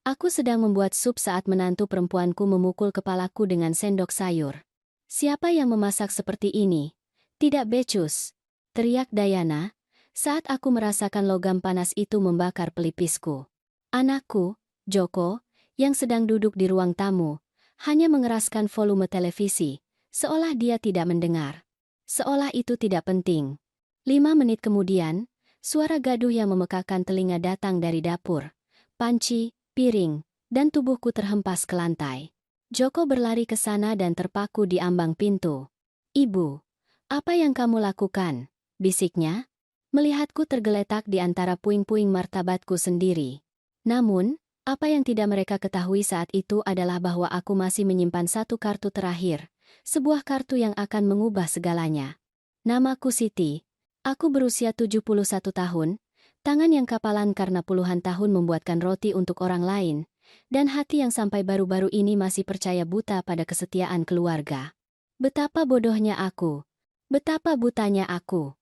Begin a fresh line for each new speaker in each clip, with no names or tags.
Aku sedang membuat sup saat menantu perempuanku memukul kepalaku dengan sendok sayur. Siapa yang memasak seperti ini? Tidak becus, teriak Diana, saat aku merasakan logam panas itu membakar pelipisku. Anakku, Joko, yang sedang duduk di ruang tamu, hanya mengeraskan volume televisi, seolah dia tidak mendengar. Seolah itu tidak penting. 5 menit kemudian, suara gaduh yang memekakan telinga datang dari dapur. Panci, piring, dan tubuhku terhempas ke lantai. Joko berlari ke sana dan terpaku di ambang pintu. "Ibu, apa yang kamu lakukan?" bisiknya. Melihatku tergeletak di antara puing-puing martabatku sendiri. Namun, apa yang tidak mereka ketahui saat itu adalah bahwa aku masih menyimpan satu kartu terakhir, sebuah kartu yang akan mengubah segalanya. Namaku Siti. Aku berusia 71 tahun, tangan yang kapalan karena puluhan tahun membuatkan roti untuk orang lain, dan hati yang sampai baru-baru ini masih percaya buta pada kesetiaan keluarga. Betapa bodohnya aku. Betapa butanya aku.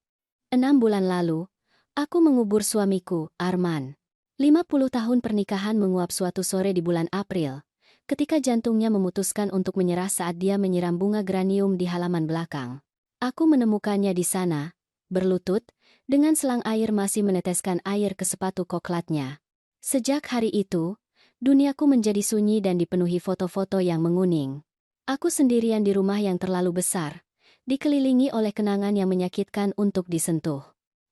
6 bulan lalu, aku mengubur suamiku, Arman. 50 tahun pernikahan menguap suatu sore di bulan April, ketika jantungnya memutuskan untuk menyerah saat dia menyiram bunga geranium di halaman belakang. Aku menemukannya di sana, berlutut, dengan selang air masih meneteskan air ke sepatu koklatnya. Sejak hari itu, duniaku menjadi sunyi dan dipenuhi foto-foto yang menguning. Aku sendirian di rumah yang terlalu besar, dikelilingi oleh kenangan yang menyakitkan untuk disentuh.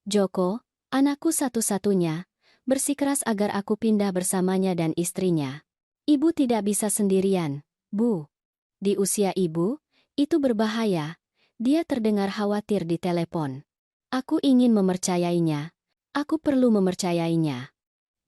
Joko, anakku satu-satunya, bersikeras agar aku pindah bersamanya dan istrinya. "Ibu tidak bisa sendirian, Bu. Di usia ibu, itu berbahaya." Dia terdengar khawatir di telepon. Aku ingin mempercayainya. Aku perlu mempercayainya.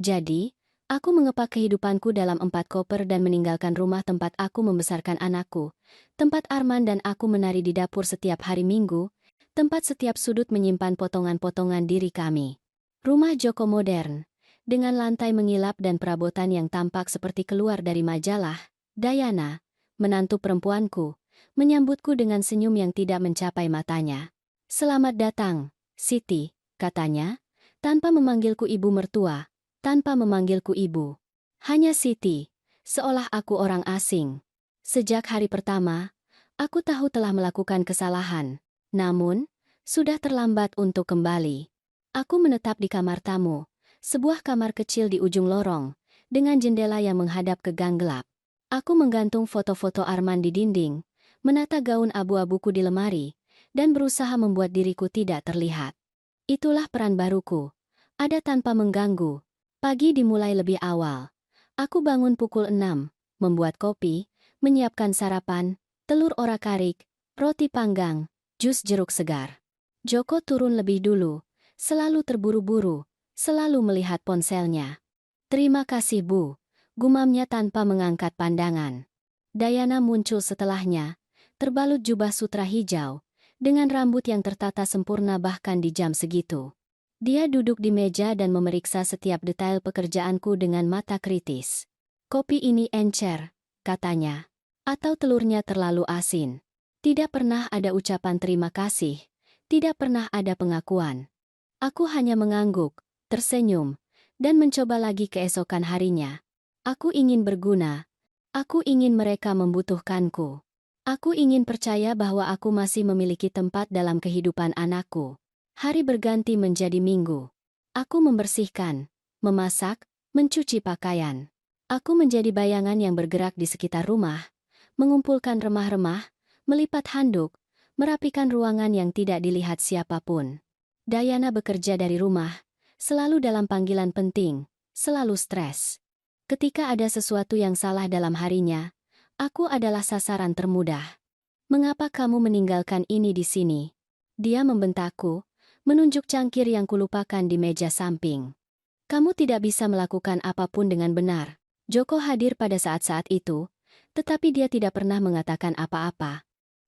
Jadi, aku mengepak kehidupanku dalam 4 koper dan meninggalkan rumah tempat aku membesarkan anakku, tempat Arman dan aku menari di dapur setiap hari Minggu, tempat setiap sudut menyimpan potongan-potongan diri kami. Rumah Joko modern, dengan lantai mengilap dan perabotan yang tampak seperti keluar dari majalah. Diana, menantu perempuanku, menyambutku dengan senyum yang tidak mencapai matanya. "Selamat datang, Siti," katanya, tanpa memanggilku ibu mertua, tanpa memanggilku ibu. Hanya Siti, seolah aku orang asing. Sejak hari pertama, aku tahu telah melakukan kesalahan. Namun, sudah terlambat untuk kembali. Aku menetap di kamar tamu, sebuah kamar kecil di ujung lorong, dengan jendela yang menghadap ke gang gelap. Aku menggantung foto-foto Arman di dinding, menata gaun abu-abuku di lemari, dan berusaha membuat diriku tidak terlihat. Itulah peran baruku. Ada tanpa mengganggu. Pagi dimulai lebih awal. Aku bangun pukul 6, membuat kopi, menyiapkan sarapan, telur orak-arik, roti panggang, jus jeruk segar. Joko turun lebih dulu, selalu terburu-buru, selalu melihat ponselnya. "Terima kasih, Bu," gumamnya tanpa mengangkat pandangan. Diana muncul setelahnya, terbalut jubah sutra hijau, dengan rambut yang tertata sempurna bahkan di jam segitu. Dia duduk di meja dan memeriksa setiap detail pekerjaanku dengan mata kritis. "Kopi ini encer," katanya. "Atau telurnya terlalu asin." Tidak pernah ada ucapan terima kasih, tidak pernah ada pengakuan. Aku hanya mengangguk, tersenyum, dan mencoba lagi keesokan harinya. Aku ingin berguna. Aku ingin mereka membutuhkanku. Aku ingin percaya bahwa aku masih memiliki tempat dalam kehidupan anakku. Hari berganti menjadi minggu. Aku membersihkan, memasak, mencuci pakaian. Aku menjadi bayangan yang bergerak di sekitar rumah, mengumpulkan remah-remah, melipat handuk, merapikan ruangan yang tidak dilihat siapapun. Diana bekerja dari rumah, selalu dalam panggilan penting, selalu stres. Ketika ada sesuatu yang salah dalam harinya, aku adalah sasaran termudah. "Mengapa kamu meninggalkan ini di sini?" Dia membentakku, menunjuk cangkir yang kulupakan di meja samping. "Kamu tidak bisa melakukan apapun dengan benar." Joko hadir pada saat-saat itu, tetapi dia tidak pernah mengatakan apa-apa.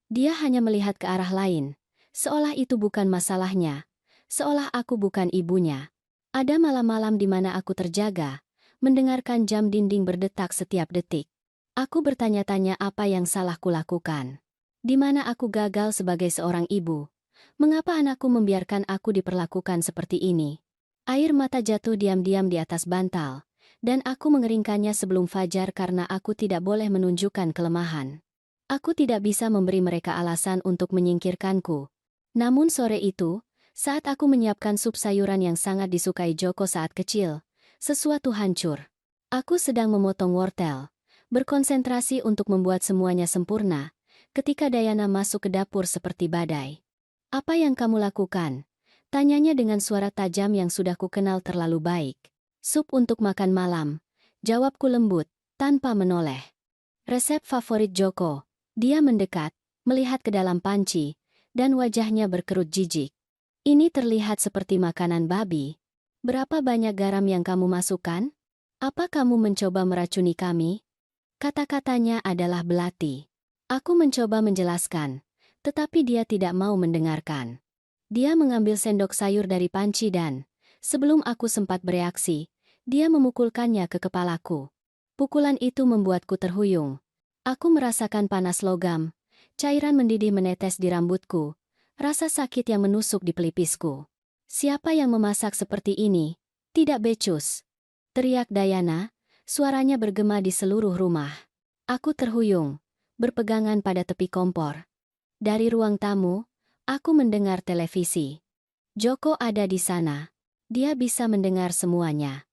Dia hanya melihat ke arah lain, seolah itu bukan masalahnya, seolah aku bukan ibunya. Ada malam-malam di mana aku terjaga, mendengarkan jam dinding berdetak setiap detik. Aku bertanya-tanya apa yang salah kulakukan. Di mana aku gagal sebagai seorang ibu? Mengapa anakku membiarkan aku diperlakukan seperti ini? Air mata jatuh diam-diam di atas bantal, Dan aku mengeringkannya sebelum fajar karena aku tidak boleh menunjukkan kelemahan. Aku tidak bisa memberi mereka alasan untuk menyingkirkanku. Namun sore itu, saat aku menyiapkan sup sayuran yang sangat disukai Joko saat kecil, sesuatu hancur. Aku sedang memotong wortel, berkonsentrasi untuk membuat semuanya sempurna, ketika Diana masuk ke dapur seperti badai. "Apa yang kamu lakukan?" Tanyanya dengan suara tajam yang sudah kukenal terlalu baik. "Sup untuk makan malam," jawabku lembut, tanpa menoleh. "Resep favorit Joko." Dia mendekat, melihat ke dalam panci, dan wajahnya berkerut jijik. "Ini terlihat seperti makanan babi. Berapa banyak garam yang kamu masukkan? Apa kamu mencoba meracuni kami?" Kata-katanya adalah belati. Aku mencoba menjelaskan, tetapi dia tidak mau mendengarkan. Dia mengambil sendok sayur dari panci dan, sebelum aku sempat bereaksi, dia memukulkannya ke kepalaku. Pukulan itu membuatku terhuyung. Aku merasakan panas logam, cairan mendidih menetes di rambutku, rasa sakit yang menusuk di pelipisku. "Siapa yang memasak seperti ini? Tidak becus!" teriak Diana, suaranya bergema di seluruh rumah. Aku terhuyung, berpegangan pada tepi kompor. Dari ruang tamu, aku mendengar televisi. Joko ada di sana. Dia bisa mendengar semuanya.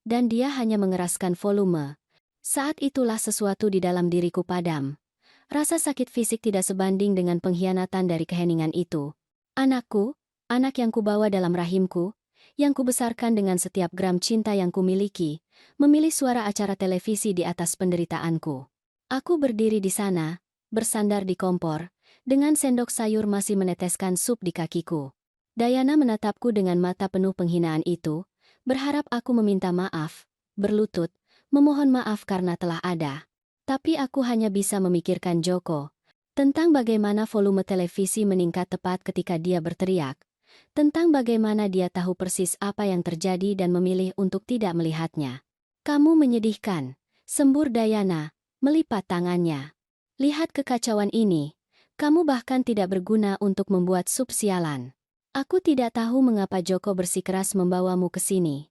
Dan dia hanya mengeraskan volume. Saat itulah sesuatu di dalam diriku padam. Rasa sakit fisik tidak sebanding dengan pengkhianatan dari keheningan itu. Anakku, anak yang kubawa dalam rahimku, yang kubesarkan dengan setiap gram cinta yang kumiliki, memilih suara acara televisi di atas penderitaanku. Aku berdiri di sana, bersandar di kompor, dengan sendok sayur masih meneteskan sup di kakiku. Diana menatapku dengan mata penuh penghinaan itu, berharap aku meminta maaf, berlutut, memohon maaf karena telah ada. Tapi aku hanya bisa memikirkan Joko, tentang bagaimana volume televisi meningkat tepat ketika dia berteriak, tentang bagaimana dia tahu persis apa yang terjadi dan memilih untuk tidak melihatnya. "Kamu menyedihkan," sembur Diana, melipat tangannya. "Lihat kekacauan ini. Kamu bahkan tidak berguna untuk membuat sup sialan. Aku tidak tahu mengapa Joko bersikeras membawamu ke sini.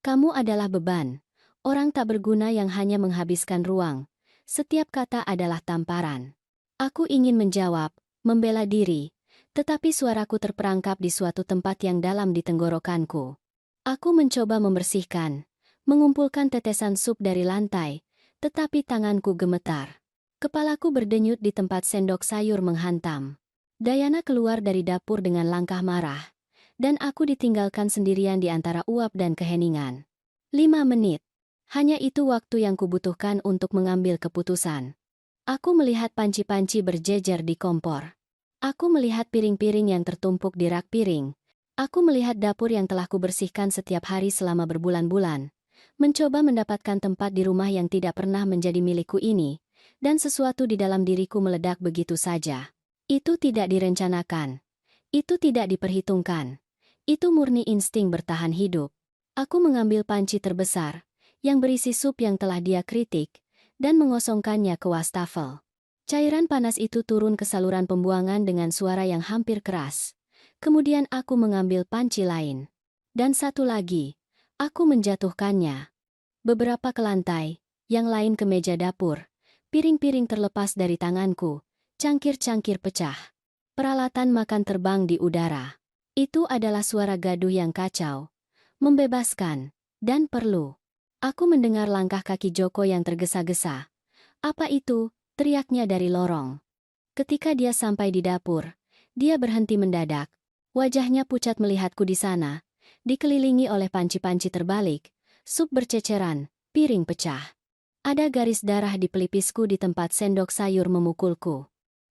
Kamu adalah beban. Orang tak berguna yang hanya menghabiskan ruang. Setiap kata adalah tamparan." Aku ingin menjawab, membela diri, tetapi suaraku terperangkap di suatu tempat yang dalam di tenggorokanku. Aku mencoba membersihkan, mengumpulkan tetesan sup dari lantai, tetapi tanganku gemetar. Kepalaku berdenyut di tempat sendok sayur menghantam. Diana keluar dari dapur dengan langkah marah, dan aku ditinggalkan sendirian di antara uap dan keheningan. 5 menit. Hanya itu waktu yang kubutuhkan untuk mengambil keputusan. Aku melihat panci-panci berjejer di kompor. Aku melihat piring-piring yang tertumpuk di rak piring. Aku melihat dapur yang telah kubersihkan setiap hari selama berbulan-bulan. Mencoba mendapatkan tempat di rumah yang tidak pernah menjadi milikku ini, dan sesuatu di dalam diriku meledak begitu saja. Itu tidak direncanakan. Itu tidak diperhitungkan. Itu murni insting bertahan hidup. Aku mengambil panci terbesar, yang berisi sup yang telah dia kritik, dan mengosongkannya ke wastafel. Cairan panas itu turun ke saluran pembuangan dengan suara yang hampir keras. Kemudian aku mengambil panci lain. Dan satu lagi, aku menjatuhkannya. Beberapa ke lantai, yang lain ke meja dapur. Piring-piring terlepas dari tanganku, cangkir-cangkir pecah. Peralatan makan terbang di udara. Itu adalah suara gaduh yang kacau, membebaskan, dan perlu. Aku mendengar langkah kaki Joko yang tergesa-gesa. "Apa itu?" teriaknya dari lorong. Ketika dia sampai di dapur, dia berhenti mendadak. Wajahnya pucat melihatku di sana, dikelilingi oleh panci-panci terbalik, sup berceceran, piring pecah. Ada garis darah di pelipisku di tempat sendok sayur memukulku.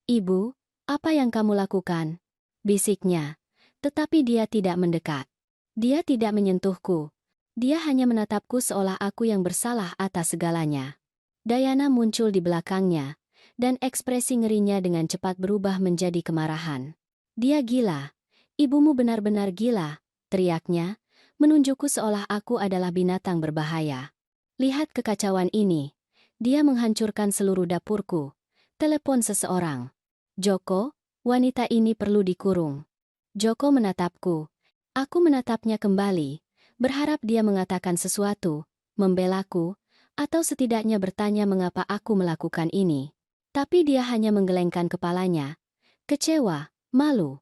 "Ibu, apa yang kamu lakukan?" bisiknya. Tetapi dia tidak mendekat. Dia tidak menyentuhku. Dia hanya menatapku seolah aku yang bersalah atas segalanya. Diana muncul di belakangnya, dan ekspresi ngerinya dengan cepat berubah menjadi kemarahan. "Dia gila. Ibumu benar-benar gila," teriaknya, menunjukku seolah aku adalah binatang berbahaya. "Lihat kekacauan ini. Dia menghancurkan seluruh dapurku. Telepon seseorang. Joko, wanita ini perlu dikurung." Joko menatapku. Aku menatapnya kembali, berharap dia mengatakan sesuatu, membelaku, atau setidaknya bertanya mengapa aku melakukan ini. Tapi dia hanya menggelengkan kepalanya. Kecewa, malu.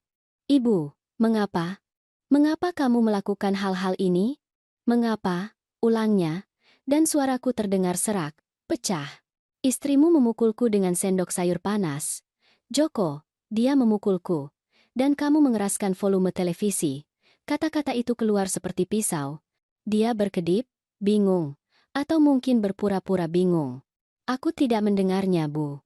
Ibu, mengapa? Mengapa kamu melakukan hal-hal ini? Mengapa? Ulangnya, dan suaraku terdengar serak, pecah. Istrimu memukulku dengan sendok sayur panas. Joko, dia memukulku. Dan kamu mengeraskan volume televisi. Kata-kata itu keluar seperti pisau. Dia berkedip, bingung. Atau mungkin berpura-pura bingung. Aku tidak mendengarnya, Bu.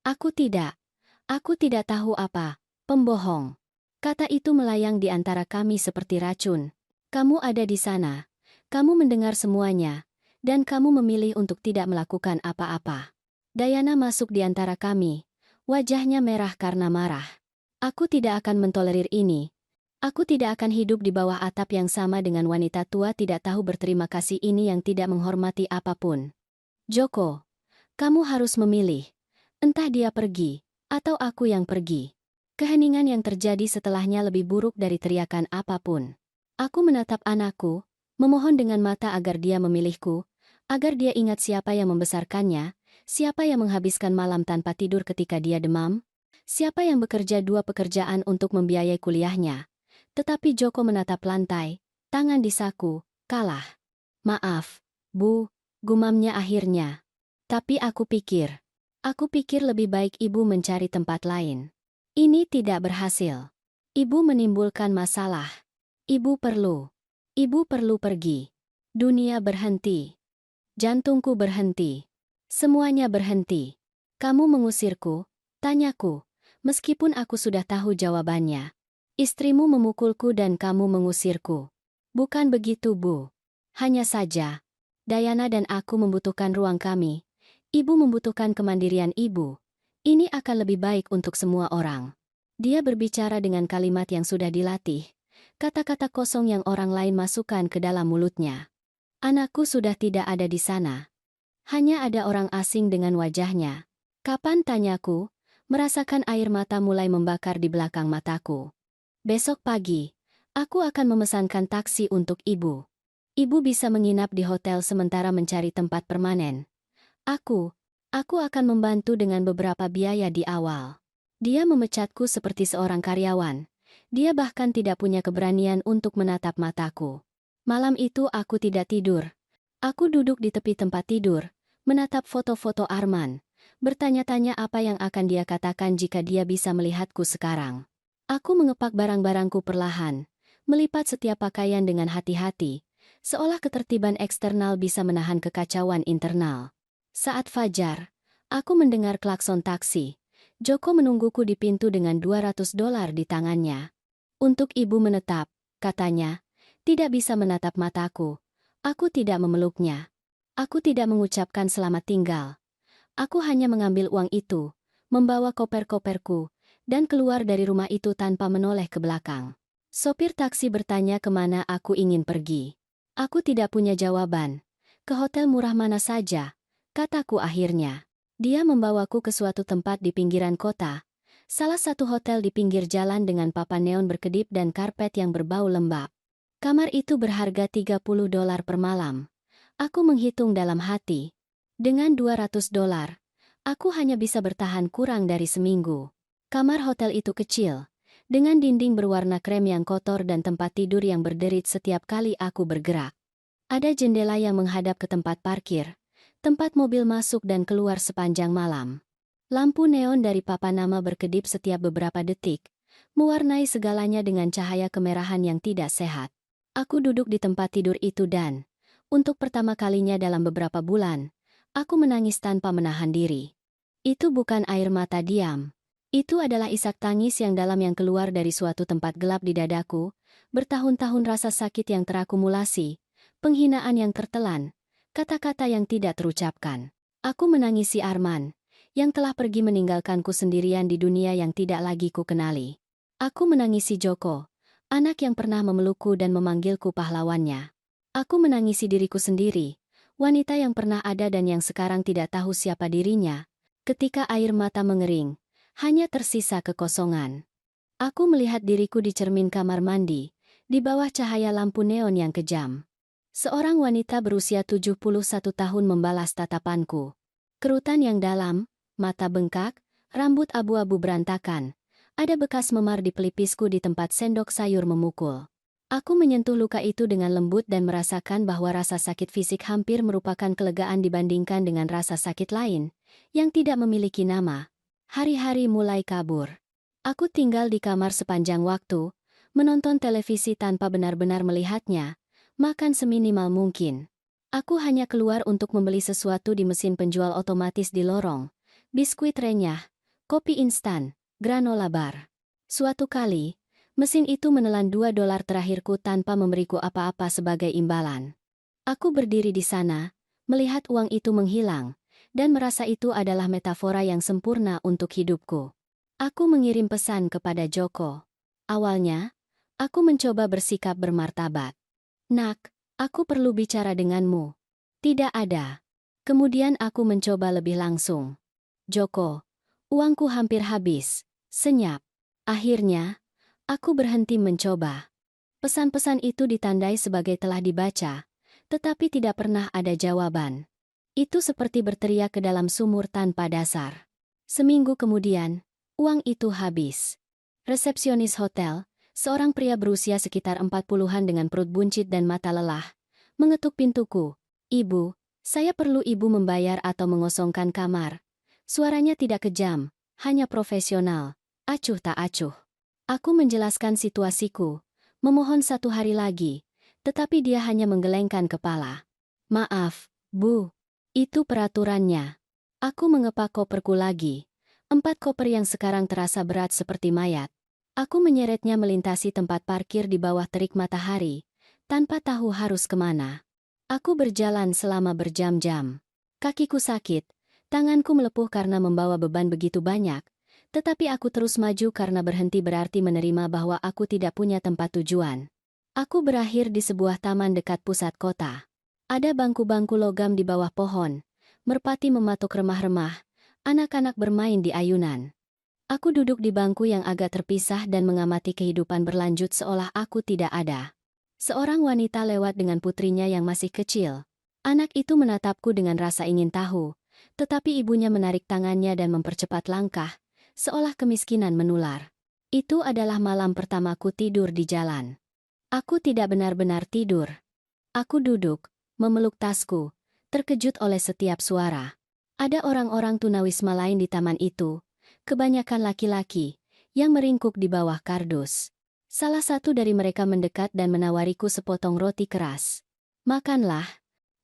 Aku tidak tahu apa, pembohong. Kata itu melayang di antara kami seperti racun. Kamu ada di sana. Kamu mendengar semuanya. Dan kamu memilih untuk tidak melakukan apa-apa. Diana masuk di antara kami. Wajahnya merah karena marah. Aku tidak akan mentolerir ini. Aku tidak akan hidup di bawah atap yang sama dengan wanita tua tidak tahu berterima kasih ini yang tidak menghormati apapun. Joko, kamu harus memilih. Entah dia pergi, atau aku yang pergi. Keheningan yang terjadi setelahnya lebih buruk dari teriakan apapun. Aku menatap anakku, memohon dengan mata agar dia memilihku, agar dia ingat siapa yang membesarkannya, siapa yang menghabiskan malam tanpa tidur ketika dia demam, siapa yang bekerja 2 pekerjaan untuk membiayai kuliahnya. Tetapi Joko menatap lantai, tangan di saku, kalah. Maaf, Bu, gumamnya akhirnya. Tapi aku pikir lebih baik ibu mencari tempat lain. Ini tidak berhasil. Ibu menimbulkan masalah. Ibu perlu pergi. Dunia berhenti. Jantungku berhenti. Semuanya berhenti. Kamu mengusirku? Tanyaku, meskipun aku sudah tahu jawabannya. Istrimu memukulku dan kamu mengusirku. Bukan begitu, Bu. Hanya saja, Diana dan aku membutuhkan ruang kami. Ibu membutuhkan kemandirian ibu. Ini akan lebih baik untuk semua orang. Dia berbicara dengan kalimat yang sudah dilatih. Kata-kata kosong yang orang lain masukkan ke dalam mulutnya. Anakku sudah tidak ada di sana. Hanya ada orang asing dengan wajahnya. Kapan, tanyaku, merasakan air mata mulai membakar di belakang mataku. Besok pagi, aku akan memesankan taksi untuk ibu. Ibu bisa menginap di hotel sementara mencari tempat permanen. Aku akan membantu dengan beberapa biaya di awal. Dia memecatku seperti seorang karyawan. Dia bahkan tidak punya keberanian untuk menatap mataku. Malam itu aku tidak tidur. Aku duduk di tepi tempat tidur, menatap foto-foto Arman, bertanya-tanya apa yang akan dia katakan jika dia bisa melihatku sekarang. Aku mengepak barang-barangku perlahan, melipat setiap pakaian dengan hati-hati, seolah ketertiban eksternal bisa menahan kekacauan internal. Saat fajar, aku mendengar klakson taksi. Joko menungguku di pintu dengan $200 di tangannya. Untuk ibu menetap, katanya, tidak bisa menatap mataku. Aku tidak memeluknya. Aku tidak mengucapkan selamat tinggal. Aku hanya mengambil uang itu, membawa koper-koperku, dan keluar dari rumah itu tanpa menoleh ke belakang. Sopir taksi bertanya kemana aku ingin pergi. Aku tidak punya jawaban. Ke hotel murah mana saja, kataku akhirnya. Dia membawaku ke suatu tempat di pinggiran kota. Salah satu hotel di pinggir jalan dengan papan neon berkedip dan karpet yang berbau lembab. Kamar itu berharga $30 per malam. Aku menghitung dalam hati. Dengan $200, aku hanya bisa bertahan kurang dari seminggu. Kamar hotel itu kecil, dengan dinding berwarna krem yang kotor dan tempat tidur yang berderit setiap kali aku bergerak. Ada jendela yang menghadap ke tempat parkir. Tempat mobil masuk dan keluar sepanjang malam. Lampu neon dari papan nama berkedip setiap beberapa detik, mewarnai segalanya dengan cahaya kemerahan yang tidak sehat. Aku duduk di tempat tidur itu dan, untuk pertama kalinya dalam beberapa bulan, aku menangis tanpa menahan diri. Itu bukan air mata diam. Itu adalah isak tangis yang dalam yang keluar dari suatu tempat gelap di dadaku, bertahun-tahun rasa sakit yang terakumulasi, penghinaan yang tertelan, kata-kata yang tidak terucapkan. Aku menangisi Arman, yang telah pergi meninggalkanku sendirian di dunia yang tidak lagi ku kenali. Aku menangisi Joko, anak yang pernah memelukku dan memanggilku pahlawannya. Aku menangisi diriku sendiri, wanita yang pernah ada dan yang sekarang tidak tahu siapa dirinya. Ketika air mata mengering, hanya tersisa kekosongan. Aku melihat diriku di cermin kamar mandi, di bawah cahaya lampu neon yang kejam. Seorang wanita berusia 71 tahun membalas tatapanku. Kerutan yang dalam, mata bengkak, rambut abu-abu berantakan. Ada bekas memar di pelipisku di tempat sendok sayur memukul. Aku menyentuh luka itu dengan lembut dan merasakan bahwa rasa sakit fisik hampir merupakan kelegaan dibandingkan dengan rasa sakit lain, yang tidak memiliki nama. Hari-hari mulai kabur. Aku tinggal di kamar sepanjang waktu, menonton televisi tanpa benar-benar melihatnya, makan seminimal mungkin. Aku hanya keluar untuk membeli sesuatu di mesin penjual otomatis di lorong. Biskuit renyah, kopi instan, granola bar. Suatu kali, mesin itu menelan $2 terakhirku tanpa memberiku apa-apa sebagai imbalan. Aku berdiri di sana, melihat uang itu menghilang, dan merasa itu adalah metafora yang sempurna untuk hidupku. Aku mengirim pesan kepada Joko. Awalnya, aku mencoba bersikap bermartabat. Nak, aku perlu bicara denganmu. Tidak ada. Kemudian aku mencoba lebih langsung. Joko, uangku hampir habis. Senyap. Akhirnya, aku berhenti mencoba. Pesan-pesan itu ditandai sebagai telah dibaca, tetapi tidak pernah ada jawaban. Itu seperti berteriak ke dalam sumur tanpa dasar. Seminggu kemudian, uang itu habis. Resepsionis hotel, seorang pria berusia sekitar 40-an dengan perut buncit dan mata lelah, mengetuk pintuku. Ibu, saya perlu ibu membayar atau mengosongkan kamar. Suaranya tidak kejam, hanya profesional. Acuh tak acuh. Aku menjelaskan situasiku, memohon 1 hari lagi, tetapi dia hanya menggelengkan kepala. Maaf, Bu. Itu peraturannya. Aku mengepak koperku lagi. 4 koper yang sekarang terasa berat seperti mayat. Aku menyeretnya melintasi tempat parkir di bawah terik matahari, tanpa tahu harus kemana. Aku berjalan selama berjam-jam. Kakiku sakit, tanganku melepuh karena membawa beban begitu banyak, tetapi aku terus maju karena berhenti berarti menerima bahwa aku tidak punya tempat tujuan. Aku berakhir di sebuah taman dekat pusat kota. Ada bangku-bangku logam di bawah pohon, merpati mematuk remah-remah, anak-anak bermain di ayunan. Aku duduk di bangku yang agak terpisah dan mengamati kehidupan berlanjut seolah aku tidak ada. Seorang wanita lewat dengan putrinya yang masih kecil. Anak itu menatapku dengan rasa ingin tahu, tetapi ibunya menarik tangannya dan mempercepat langkah, seolah kemiskinan menular. Itu adalah malam pertamaku tidur di jalan. Aku tidak benar-benar tidur. Aku duduk, memeluk tasku, terkejut oleh setiap suara. Ada orang-orang tunawisma lain di taman itu, kebanyakan laki-laki, yang meringkuk di bawah kardus. Salah satu dari mereka mendekat dan menawariku sepotong roti keras. Makanlah,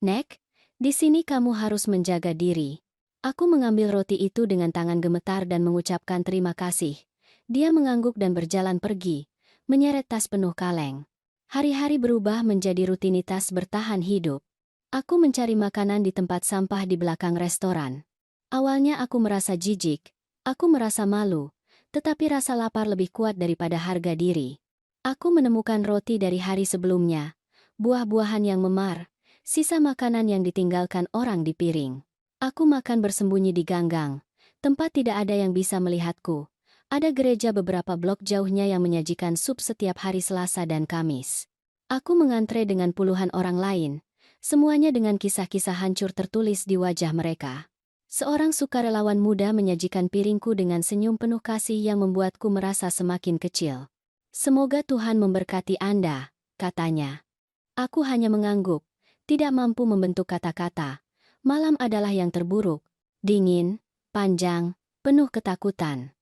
Nek, di sini kamu harus menjaga diri. Aku mengambil roti itu dengan tangan gemetar dan mengucapkan terima kasih. Dia mengangguk dan berjalan pergi, menyeret tas penuh kaleng. Hari-hari berubah menjadi rutinitas bertahan hidup. Aku mencari makanan di tempat sampah di belakang restoran. Awalnya aku merasa jijik, aku merasa malu, tetapi rasa lapar lebih kuat daripada harga diri. Aku menemukan roti dari hari sebelumnya, buah-buahan yang memar, sisa makanan yang ditinggalkan orang di piring. Aku makan bersembunyi di ganggang, tempat tidak ada yang bisa melihatku. Ada gereja beberapa blok jauhnya yang menyajikan sup setiap hari Selasa dan Kamis. Aku mengantre dengan puluhan orang lain, semuanya dengan kisah-kisah hancur tertulis di wajah mereka. Seorang sukarelawan muda menyajikan piringku dengan senyum penuh kasih yang membuatku merasa semakin kecil. Semoga Tuhan memberkati Anda, katanya. Aku hanya mengangguk, tidak mampu membentuk kata-kata. Malam adalah yang terburuk, dingin, panjang, penuh ketakutan.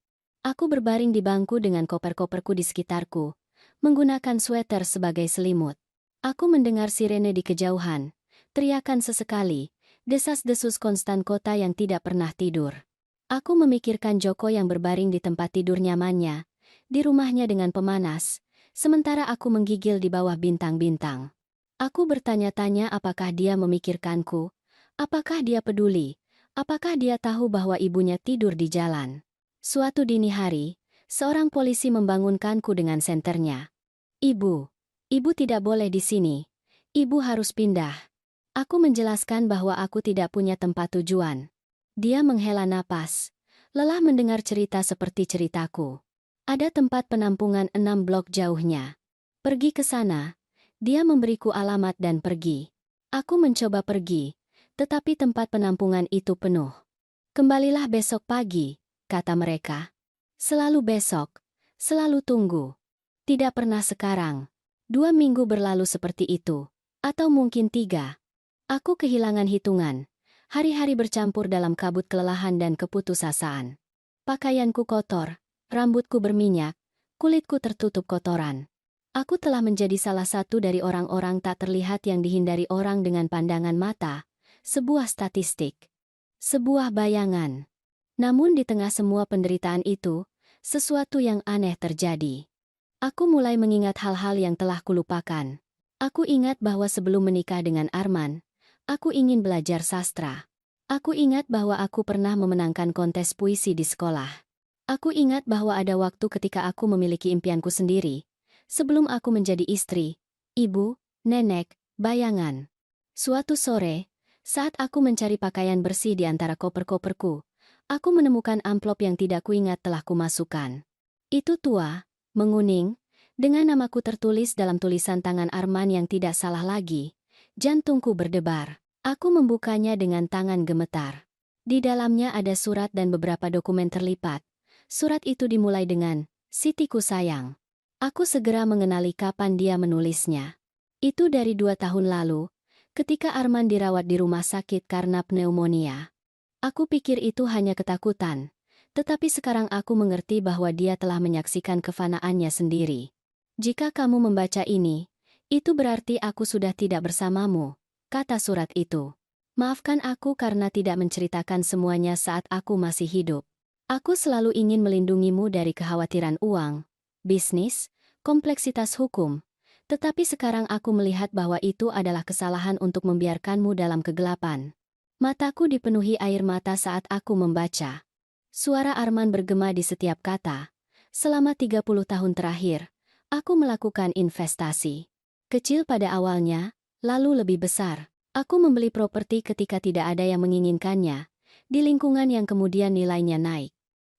Aku berbaring di bangku dengan koper-koperku di sekitarku, menggunakan sweater sebagai selimut. Aku mendengar sirene di kejauhan, teriakan sesekali, desas-desus konstan kota yang tidak pernah tidur. Aku memikirkan Joko yang berbaring di tempat tidur nyamannya, di rumahnya dengan pemanas, sementara aku menggigil di bawah bintang-bintang. Aku bertanya-tanya apakah dia memikirkanku, apakah dia peduli, apakah dia tahu bahwa ibunya tidur di jalan. Suatu dini hari, seorang polisi membangunkanku dengan senternya. Ibu, ibu tidak boleh di sini. Ibu harus pindah. Aku menjelaskan bahwa aku tidak punya tempat tujuan. Dia menghela napas, lelah mendengar cerita seperti ceritaku. Ada tempat penampungan 6 blok jauhnya. Pergi ke sana. Dia memberiku alamat dan pergi. Aku mencoba pergi, tetapi tempat penampungan itu penuh. Kembalilah besok pagi, kata mereka. Selalu besok, selalu tunggu. Tidak pernah sekarang. 2 minggu berlalu seperti itu, atau mungkin 3. Aku kehilangan hitungan. Hari-hari bercampur dalam kabut kelelahan dan keputusasaan. Pakaianku kotor, rambutku berminyak, kulitku tertutup kotoran. Aku telah menjadi salah satu dari orang-orang tak terlihat yang dihindari orang dengan pandangan mata, sebuah statistik. Sebuah bayangan. Namun di tengah semua penderitaan itu, sesuatu yang aneh terjadi. Aku mulai mengingat hal-hal yang telah kulupakan. Aku ingat bahwa sebelum menikah dengan Arman, aku ingin belajar sastra. Aku ingat bahwa aku pernah memenangkan kontes puisi di sekolah. Aku ingat bahwa ada waktu ketika aku memiliki impianku sendiri, sebelum aku menjadi istri, ibu, nenek, bayangan. Suatu sore, saat aku mencari pakaian bersih di antara koper-koperku, aku menemukan amplop yang tidak kuingat telah kumasukkan. Itu tua, menguning, dengan namaku tertulis dalam tulisan tangan Arman yang tidak salah lagi. Jantungku berdebar. Aku membukanya dengan tangan gemetar. Di dalamnya ada surat dan beberapa dokumen terlipat. Surat itu dimulai dengan, "Sitiku sayang." Aku segera mengenali kapan dia menulisnya. Itu dari 2 tahun lalu, ketika Arman dirawat di rumah sakit karena pneumonia. Aku pikir itu hanya ketakutan, tetapi sekarang aku mengerti bahwa dia telah menyaksikan kefanaannya sendiri. Jika kamu membaca ini, itu berarti aku sudah tidak bersamamu, kata surat itu. Maafkan aku karena tidak menceritakan semuanya saat aku masih hidup. Aku selalu ingin melindungimu dari kekhawatiran uang, bisnis, kompleksitas hukum. Tetapi sekarang aku melihat bahwa itu adalah kesalahan untuk membiarkanmu dalam kegelapan. Mataku dipenuhi air mata saat aku membaca. Suara Arman bergema di setiap kata. Selama 30 tahun terakhir, aku melakukan investasi. Kecil pada awalnya, lalu lebih besar. Aku membeli properti ketika tidak ada yang menginginkannya, di lingkungan yang kemudian nilainya naik.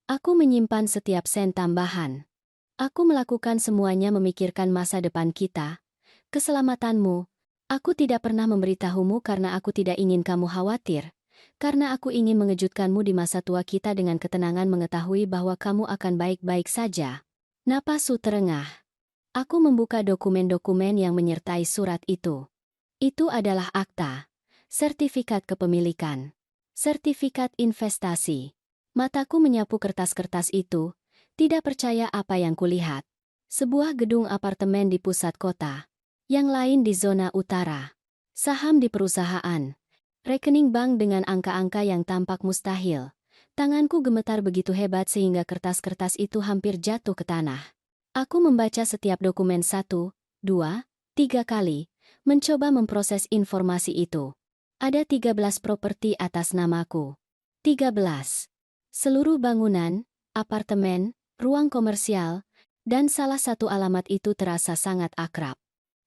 Aku menyimpan setiap sen tambahan. Aku melakukan semuanya memikirkan masa depan kita, keselamatanmu. Aku tidak pernah memberitahumu karena aku tidak ingin kamu khawatir, karena aku ingin mengejutkanmu di masa tua kita dengan ketenangan mengetahui bahwa kamu akan baik-baik saja. Napasku terengah. Aku membuka dokumen-dokumen yang menyertai surat itu. Itu adalah akta, sertifikat kepemilikan, sertifikat investasi. Mataku menyapu kertas-kertas itu. Tidak percaya apa yang kulihat. Sebuah gedung apartemen di pusat kota. Yang lain di zona utara. Saham di perusahaan. Rekening bank dengan angka-angka yang tampak mustahil. Tanganku gemetar begitu hebat sehingga kertas-kertas itu hampir jatuh ke tanah. Aku membaca setiap dokumen 1, 2, 3 kali, mencoba memproses informasi itu. Ada 13 properti atas namaku. 13. Seluruh bangunan, apartemen, ruang komersial, dan salah satu alamat itu terasa sangat akrab.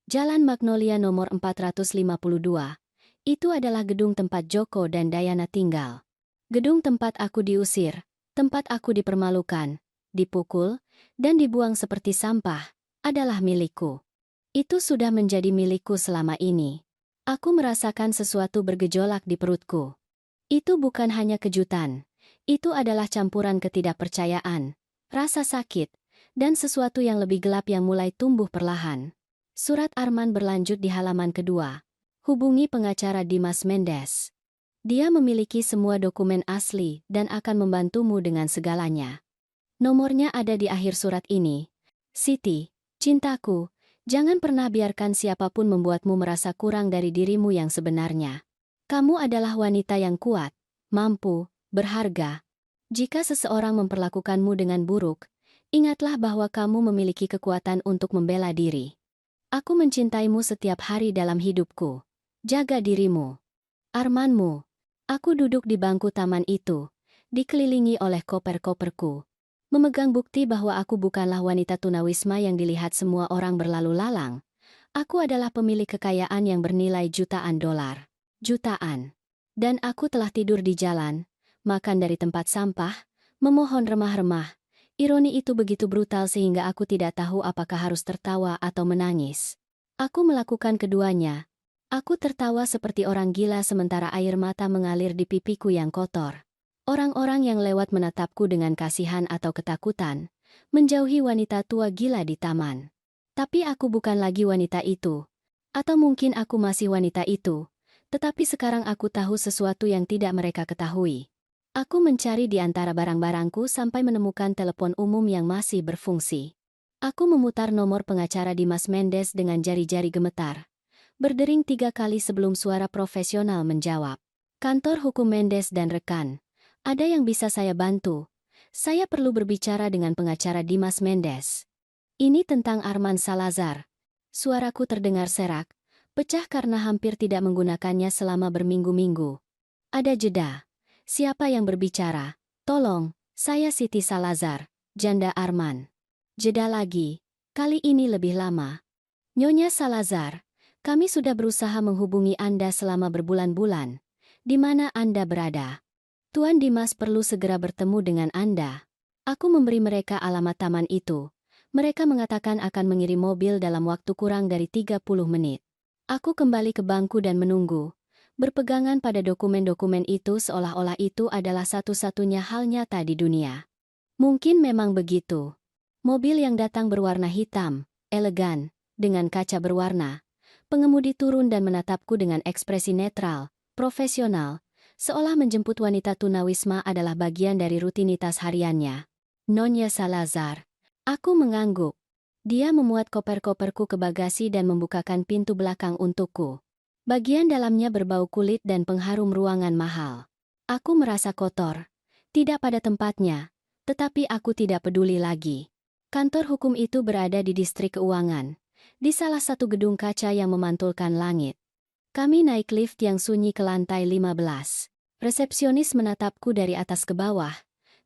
Jalan Magnolia nomor 452. Itu adalah gedung tempat Joko dan Diana tinggal. Gedung tempat aku diusir, tempat aku dipermalukan, dipukul, dan dibuang seperti sampah, adalah milikku. Itu sudah menjadi milikku selama ini. Aku merasakan sesuatu bergejolak di perutku. Itu bukan hanya kejutan. Itu adalah campuran ketidakpercayaan, rasa sakit, dan sesuatu yang lebih gelap yang mulai tumbuh perlahan. Surat Arman berlanjut di halaman kedua. Hubungi pengacara Dimas Mendes. Dia memiliki semua dokumen asli dan akan membantumu dengan segalanya. Nomornya ada di akhir surat ini. Siti, cintaku, jangan pernah biarkan siapapun membuatmu merasa kurang dari dirimu yang sebenarnya. Kamu adalah wanita yang kuat, mampu, berharga. Jika seseorang memperlakukanmu dengan buruk, ingatlah bahwa kamu memiliki kekuatan untuk membela diri. Aku mencintaimu setiap hari dalam hidupku. Jaga dirimu. Armanmu. Aku duduk di bangku taman itu, dikelilingi oleh koper-koperku. Memegang bukti bahwa aku bukanlah wanita tunawisma yang dilihat semua orang berlalu lalang. Aku adalah pemilik kekayaan yang bernilai jutaan dolar. Jutaan. Dan aku telah tidur di jalan, makan dari tempat sampah, memohon remah-remah. Ironi itu begitu brutal sehingga aku tidak tahu apakah harus tertawa atau menangis. Aku melakukan keduanya. Aku tertawa seperti orang gila sementara air mata mengalir di pipiku yang kotor. Orang-orang yang lewat menatapku dengan kasihan atau ketakutan, menjauhi wanita tua gila di taman. Tapi aku bukan lagi wanita itu. Atau mungkin aku masih wanita itu, tetapi sekarang aku tahu sesuatu yang tidak mereka ketahui. Aku mencari di antara barang-barangku sampai menemukan telepon umum yang masih berfungsi. Aku memutar nomor pengacara Dimas Mendes dengan jari-jari gemetar. Berdering 3 kali sebelum suara profesional menjawab. Kantor Hukum Mendes dan rekan. Ada yang bisa saya bantu? Saya perlu berbicara dengan pengacara Dimas Mendes. Ini tentang Arman Salazar. Suaraku terdengar serak, pecah karena hampir tidak menggunakannya selama berminggu-minggu. Ada jeda. Siapa yang berbicara? Tolong, saya Siti Salazar, janda Arman. Jeda lagi. Kali ini lebih lama. Nyonya Salazar, kami sudah berusaha menghubungi Anda selama berbulan-bulan. Di mana Anda berada? Tuan Dimas perlu segera bertemu dengan Anda. Aku memberi mereka alamat taman itu. Mereka mengatakan akan mengirim mobil dalam waktu kurang dari 30 menit. Aku kembali ke bangku dan menunggu, berpegangan pada dokumen-dokumen itu seolah-olah itu adalah satu-satunya hal nyata di dunia. Mungkin memang begitu. Mobil yang datang berwarna hitam, elegan, dengan kaca berwarna. Pengemudi turun dan menatapku dengan ekspresi netral, profesional, seolah menjemput wanita tunawisma adalah bagian dari rutinitas hariannya. Nyonya Salazar. Aku mengangguk. Dia memuat koper-koperku ke bagasi dan membukakan pintu belakang untukku. Bagian dalamnya berbau kulit dan pengharum ruangan mahal. Aku merasa kotor. Tidak pada tempatnya, tetapi aku tidak peduli lagi. Kantor hukum itu berada di distrik keuangan, di salah satu gedung kaca yang memantulkan langit. Kami naik lift yang sunyi ke lantai 15. Resepsionis menatapku dari atas ke bawah,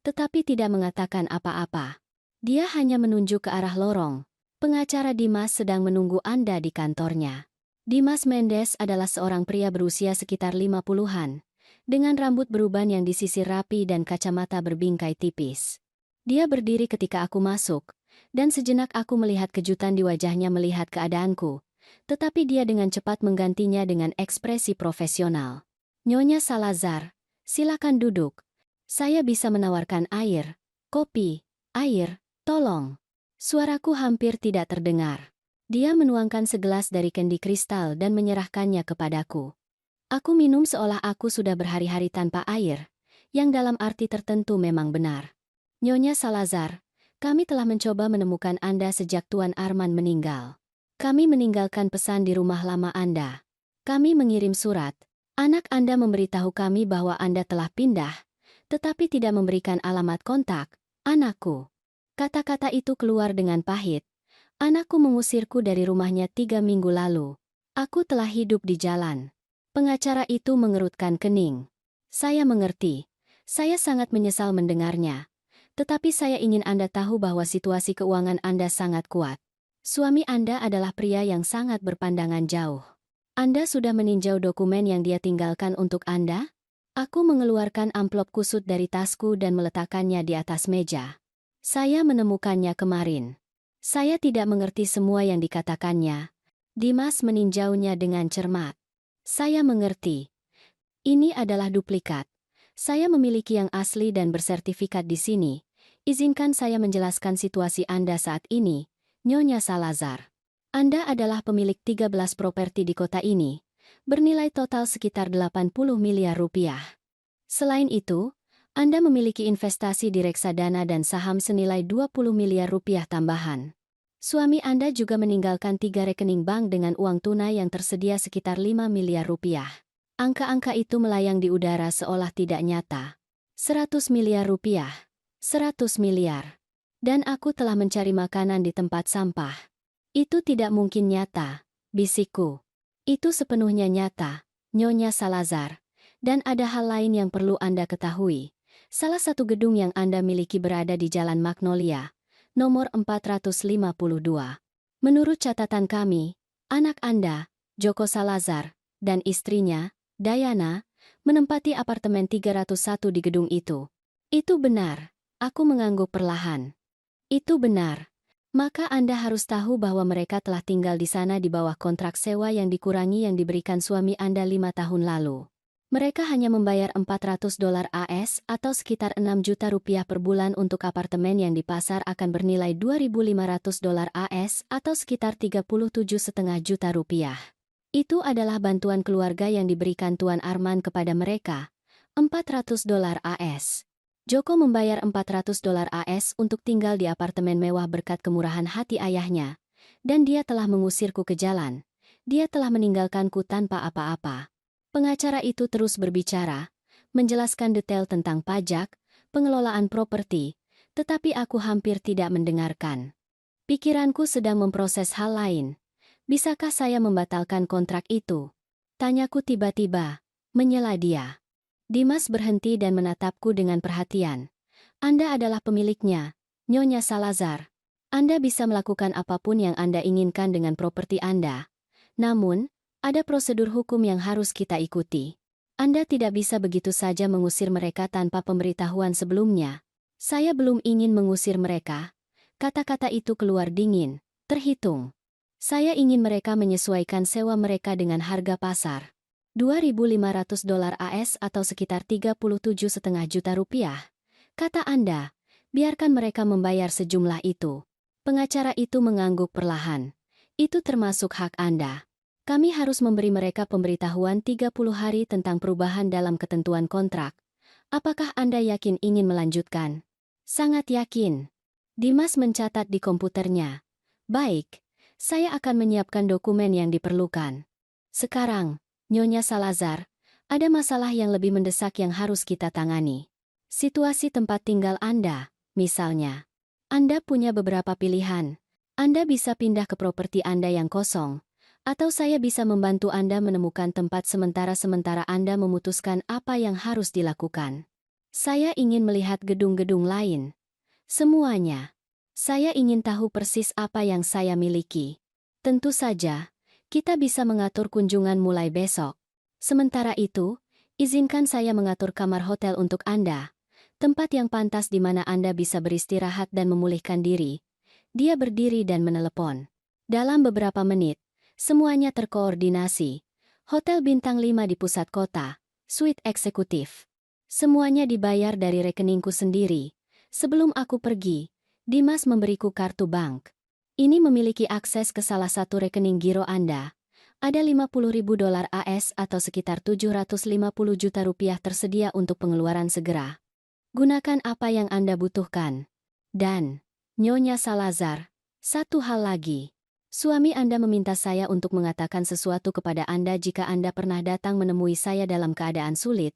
tetapi tidak mengatakan apa-apa. Dia hanya menunjuk ke arah lorong. Pengacara Dimas sedang menunggu Anda di kantornya. Dimas Mendes adalah seorang pria berusia sekitar 50-an, dengan rambut beruban yang disisir rapi dan kacamata berbingkai tipis. Dia berdiri ketika aku masuk, dan sejenak aku melihat kejutan di wajahnya melihat keadaanku. Tetapi dia dengan cepat menggantinya dengan ekspresi profesional. Nyonya Salazar, silakan duduk. Saya bisa menawarkan air, kopi, air, tolong. Suaraku hampir tidak terdengar. Dia menuangkan segelas dari kendi kristal dan menyerahkannya kepadaku. Aku minum seolah aku sudah berhari-hari tanpa air, yang dalam arti tertentu memang benar. Nyonya Salazar, kami telah mencoba menemukan Anda sejak Tuan Arman meninggal. Kami meninggalkan pesan di rumah lama Anda. Kami mengirim surat. Anak Anda memberitahu kami bahwa Anda telah pindah, tetapi tidak memberikan alamat kontak. Anakku. Kata-kata itu keluar dengan pahit. Anakku mengusirku dari rumahnya 3 minggu lalu. Aku telah hidup di jalan. Pengacara itu mengerutkan kening. Saya mengerti. Saya sangat menyesal mendengarnya. Tetapi saya ingin Anda tahu bahwa situasi keuangan Anda sangat kuat. Suami Anda adalah pria yang sangat berpandangan jauh. Anda sudah meninjau dokumen yang dia tinggalkan untuk Anda? Aku mengeluarkan amplop kusut dari tasku dan meletakkannya di atas meja. Saya menemukannya kemarin. Saya tidak mengerti semua yang dikatakannya. Dimas meninjaunya dengan cermat. Saya mengerti. Ini adalah duplikat. Saya memiliki yang asli dan bersertifikat di sini. Izinkan saya menjelaskan situasi Anda saat ini, Nyonya Salazar. Anda adalah pemilik 13 properti di kota ini, bernilai total sekitar 80 miliar rupiah. Selain itu, Anda memiliki investasi di reksadana dan saham senilai 20 miliar rupiah tambahan. Suami Anda juga meninggalkan 3 rekening bank dengan uang tunai yang tersedia sekitar 5 miliar rupiah. Angka-angka itu melayang di udara seolah tidak nyata. 100 miliar rupiah. 100 miliar. Dan aku telah mencari makanan di tempat sampah. Itu tidak mungkin nyata, bisikku. Itu sepenuhnya nyata, Nyonya Salazar. Dan ada hal lain yang perlu Anda ketahui. Salah satu gedung yang Anda miliki berada di Jalan Magnolia, nomor 452. Menurut catatan kami, anak Anda, Joko Salazar, dan istrinya, Dayana, menempati apartemen 301 di gedung itu. Itu benar, aku mengangguk perlahan. Itu benar. Maka Anda harus tahu bahwa mereka telah tinggal di sana di bawah kontrak sewa yang dikurangi yang diberikan suami Anda 5 tahun lalu. Mereka hanya membayar $400 AS atau sekitar 6 juta rupiah per bulan untuk apartemen yang di pasar akan bernilai $2.500 AS atau sekitar 37,5 juta rupiah. Itu adalah bantuan keluarga yang diberikan Tuan Arman kepada mereka, $400 AS. Joko membayar $400 AS untuk tinggal di apartemen mewah berkat kemurahan hati ayahnya, dan dia telah mengusirku ke jalan. Dia telah meninggalkanku tanpa apa-apa. Pengacara itu terus berbicara, menjelaskan detail tentang pajak, pengelolaan properti, tetapi aku hampir tidak mendengarkan. Pikiranku sedang memproses hal lain. Bisakah saya membatalkan kontrak itu? Tanyaku tiba-tiba, menyela dia. Dimas berhenti dan menatapku dengan perhatian. Anda adalah pemiliknya, Nyonya Salazar. Anda bisa melakukan apapun yang Anda inginkan dengan properti Anda. Namun, ada prosedur hukum yang harus kita ikuti. Anda tidak bisa begitu saja mengusir mereka tanpa pemberitahuan sebelumnya. Saya belum ingin mengusir mereka. Kata-kata itu keluar dingin, terhitung. Saya ingin mereka menyesuaikan sewa mereka dengan harga pasar. $2.500 AS atau sekitar 37,5 juta rupiah. Kata Anda, biarkan mereka membayar sejumlah itu. Pengacara itu mengangguk perlahan. Itu termasuk hak Anda. Kami harus memberi mereka pemberitahuan 30 hari tentang perubahan dalam ketentuan kontrak. Apakah Anda yakin ingin melanjutkan? Sangat yakin. Dimas mencatat di komputernya. Baik, saya akan menyiapkan dokumen yang diperlukan. Sekarang, Nyonya Salazar, ada masalah yang lebih mendesak yang harus kita tangani. Situasi tempat tinggal Anda, misalnya. Anda punya beberapa pilihan. Anda bisa pindah ke properti Anda yang kosong, atau saya bisa membantu Anda menemukan tempat sementara Anda memutuskan apa yang harus dilakukan. Saya ingin melihat gedung-gedung lain. Semuanya. Saya ingin tahu persis apa yang saya miliki. Tentu saja, kita bisa mengatur kunjungan mulai besok. Sementara itu, izinkan saya mengatur kamar hotel untuk Anda. Tempat yang pantas di mana Anda bisa beristirahat dan memulihkan diri. Dia berdiri dan menelepon. Dalam beberapa menit, semuanya terkoordinasi. Hotel bintang 5 di pusat kota, suite eksekutif. Semuanya dibayar dari rekeningku sendiri. Sebelum aku pergi, Dimas memberiku kartu bank. Ini memiliki akses ke salah satu rekening giro Anda. Ada $50.000 AS atau sekitar 750 juta rupiah tersedia untuk pengeluaran segera. Gunakan apa yang Anda butuhkan. Dan, Nyonya Salazar, satu hal lagi. Suami Anda meminta saya untuk mengatakan sesuatu kepada Anda jika Anda pernah datang menemui saya dalam keadaan sulit.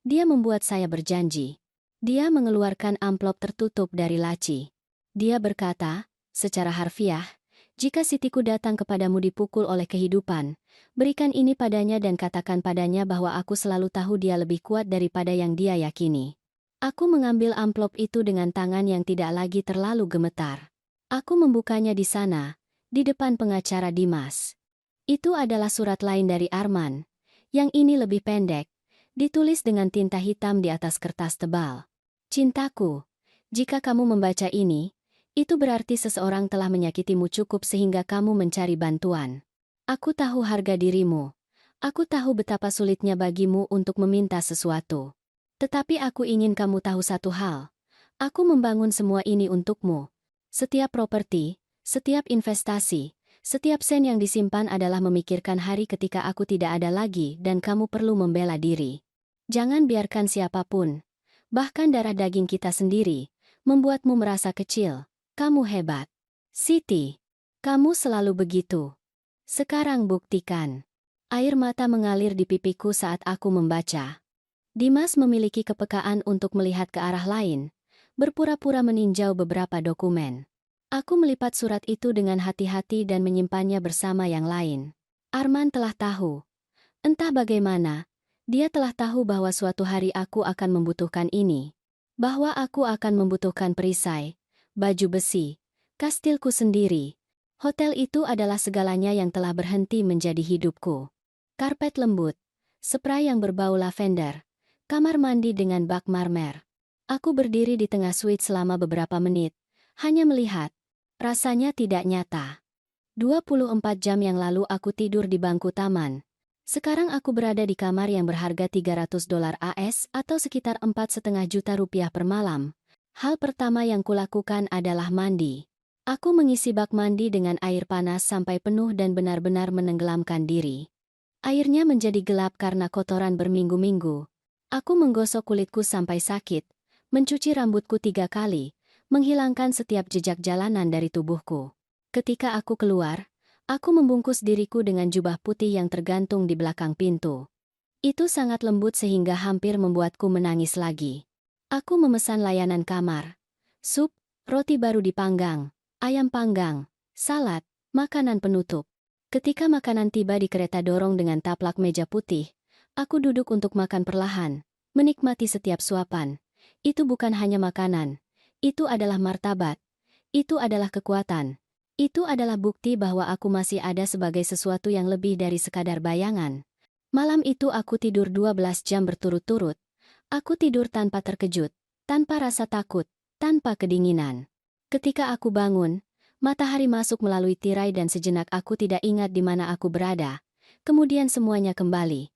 Dia membuat saya berjanji. Dia mengeluarkan amplop tertutup dari laci. Dia berkata, secara harfiah, jika sitiku datang kepadamu dipukul oleh kehidupan, berikan ini padanya dan katakan padanya bahwa aku selalu tahu dia lebih kuat daripada yang dia yakini. Aku mengambil amplop itu dengan tangan yang tidak lagi terlalu gemetar. Aku membukanya di sana, di depan pengacara Dimas. Itu adalah surat lain dari Arman. Yang ini lebih pendek, ditulis dengan tinta hitam di atas kertas tebal. Cintaku, jika kamu membaca ini, itu berarti seseorang telah menyakitimu cukup sehingga kamu mencari bantuan. Aku tahu harga dirimu. Aku tahu betapa sulitnya bagimu untuk meminta sesuatu. Tetapi aku ingin kamu tahu satu hal. Aku membangun semua ini untukmu. Setiap properti, setiap investasi, setiap sen yang disimpan adalah memikirkan hari ketika aku tidak ada lagi dan kamu perlu membela diri. Jangan biarkan siapapun, bahkan darah daging kita sendiri, membuatmu merasa kecil. Kamu hebat. Siti, kamu selalu begitu. Sekarang buktikan. Air mata mengalir di pipiku saat aku membaca. Dimas memiliki kepekaan untuk melihat ke arah lain, berpura-pura meninjau beberapa dokumen. Aku melipat surat itu dengan hati-hati dan menyimpannya bersama yang lain. Arman telah tahu. Entah bagaimana, dia telah tahu bahwa suatu hari aku akan membutuhkan ini. Bahwa aku akan membutuhkan perisai, baju besi, kastilku sendiri. Hotel itu adalah segalanya yang telah berhenti menjadi hidupku. Karpet lembut, spray yang berbau lavender, kamar mandi dengan bak marmer. Aku berdiri di tengah suite selama beberapa menit, hanya melihat. Rasanya tidak nyata. 24 jam yang lalu aku tidur di bangku taman. Sekarang aku berada di kamar yang berharga $300 AS atau sekitar 4,5 juta rupiah per malam. Hal pertama yang kulakukan adalah mandi. Aku mengisi bak mandi dengan air panas sampai penuh dan benar-benar menenggelamkan diri. Airnya menjadi gelap karena kotoran berminggu-minggu. Aku menggosok kulitku sampai sakit, mencuci rambutku 3 kali, menghilangkan setiap jejak jalanan dari tubuhku. Ketika aku keluar, aku membungkus diriku dengan jubah putih yang tergantung di belakang pintu. Itu sangat lembut sehingga hampir membuatku menangis lagi. Aku memesan layanan kamar. Sup, roti baru dipanggang, ayam panggang, salad, makanan penutup. Ketika makanan tiba di kereta dorong dengan taplak meja putih, aku duduk untuk makan perlahan, menikmati setiap suapan. Itu bukan hanya makanan. Itu adalah martabat. Itu adalah kekuatan. Itu adalah bukti bahwa aku masih ada sebagai sesuatu yang lebih dari sekadar bayangan. Malam itu aku tidur 12 jam berturut-turut. Aku tidur tanpa terkejut, tanpa rasa takut, tanpa kedinginan. Ketika aku bangun, matahari masuk melalui tirai dan sejenak aku tidak ingat di mana aku berada. Kemudian semuanya kembali.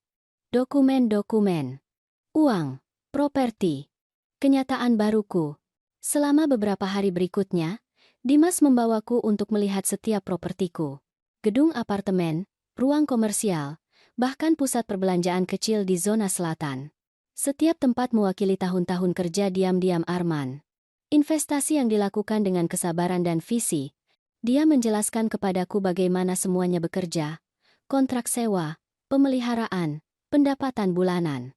Dokumen-dokumen. Uang. Properti. Kenyataan baruku. Selama beberapa hari berikutnya, Dimas membawaku untuk melihat setiap propertiku. Gedung apartemen, ruang komersial, bahkan pusat perbelanjaan kecil di zona selatan. Setiap tempat mewakili tahun-tahun kerja diam-diam Arman. Investasi yang dilakukan dengan kesabaran dan visi. Dia menjelaskan kepadaku bagaimana semuanya bekerja. Kontrak sewa, pemeliharaan, pendapatan bulanan.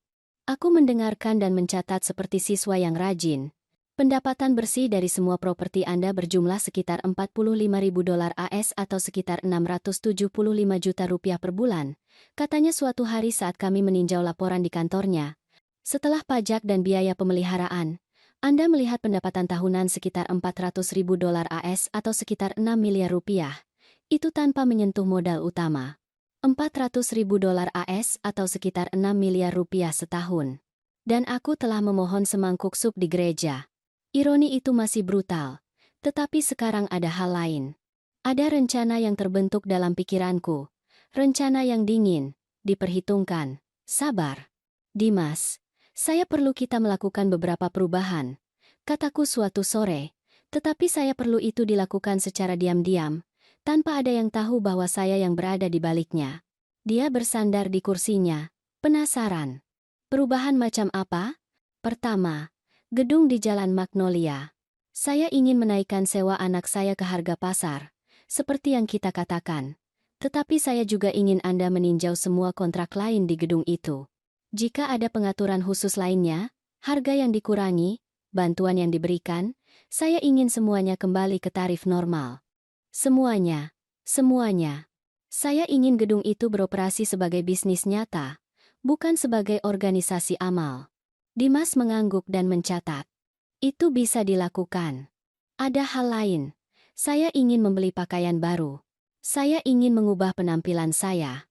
Aku mendengarkan dan mencatat seperti siswa yang rajin. Pendapatan bersih dari semua properti Anda berjumlah sekitar $45.000 AS atau sekitar 675 juta rupiah per bulan, katanya suatu hari saat kami meninjau laporan di kantornya. Setelah pajak dan biaya pemeliharaan, Anda melihat pendapatan tahunan sekitar $400.000 AS atau sekitar 6 miliar rupiah. Itu tanpa menyentuh modal utama. $400.000 AS atau sekitar 6 miliar rupiah setahun. Dan aku telah memohon semangkuk sup di gereja. Ironi itu masih brutal, tetapi sekarang ada hal lain. Ada rencana yang terbentuk dalam pikiranku, rencana yang dingin, diperhitungkan, sabar. Dimas, saya perlu kita melakukan beberapa perubahan, kataku suatu sore, tetapi saya perlu itu dilakukan secara diam-diam, tanpa ada yang tahu bahwa saya yang berada di baliknya. Dia bersandar di kursinya, penasaran. Perubahan macam apa? Pertama, gedung di Jalan Magnolia. Saya ingin menaikkan sewa anak saya ke harga pasar, seperti yang kita katakan. Tetapi saya juga ingin Anda meninjau semua kontrak lain di gedung itu. Jika ada pengaturan khusus lainnya, harga yang dikurangi, bantuan yang diberikan, saya ingin semuanya kembali ke tarif normal. Semuanya. Semuanya. Saya ingin gedung itu beroperasi sebagai bisnis nyata, bukan sebagai organisasi amal. Dimas mengangguk dan mencatat. Itu bisa dilakukan. Ada hal lain. Saya ingin membeli pakaian baru. Saya ingin mengubah penampilan saya.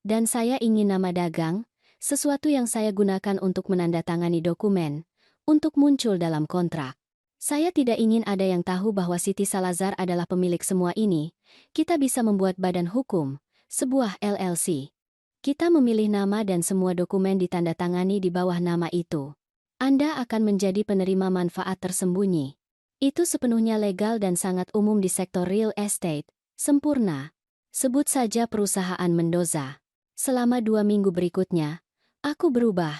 Dan saya ingin nama dagang, sesuatu yang saya gunakan untuk menandatangani dokumen, untuk muncul dalam kontrak. Saya tidak ingin ada yang tahu bahwa Siti Salazar adalah pemilik semua ini. Kita bisa membuat badan hukum, sebuah LLC. Kita memilih nama dan semua dokumen ditandatangani di bawah nama itu. Anda akan menjadi penerima manfaat tersembunyi. Itu sepenuhnya legal dan sangat umum di sektor real estate. Sempurna. Sebut saja perusahaan Mendoza. Selama 2 minggu berikutnya, aku berubah.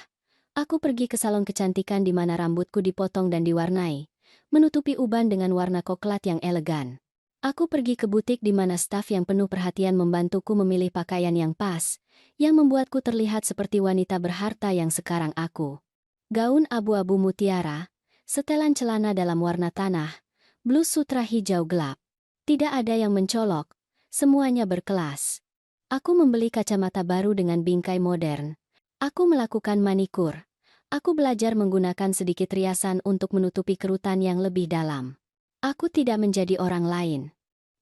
Aku pergi ke salon kecantikan di mana rambutku dipotong dan diwarnai, menutupi uban dengan warna coklat yang elegan. Aku pergi ke butik di mana staf yang penuh perhatian membantuku memilih pakaian yang pas, yang membuatku terlihat seperti wanita berharta yang sekarang aku. Gaun abu-abu mutiara, setelan celana dalam warna tanah, blus sutra hijau gelap. Tidak ada yang mencolok, semuanya berkelas. Aku membeli kacamata baru dengan bingkai modern. Aku melakukan manikur. Aku belajar menggunakan sedikit riasan untuk menutupi kerutan yang lebih dalam. Aku tidak menjadi orang lain.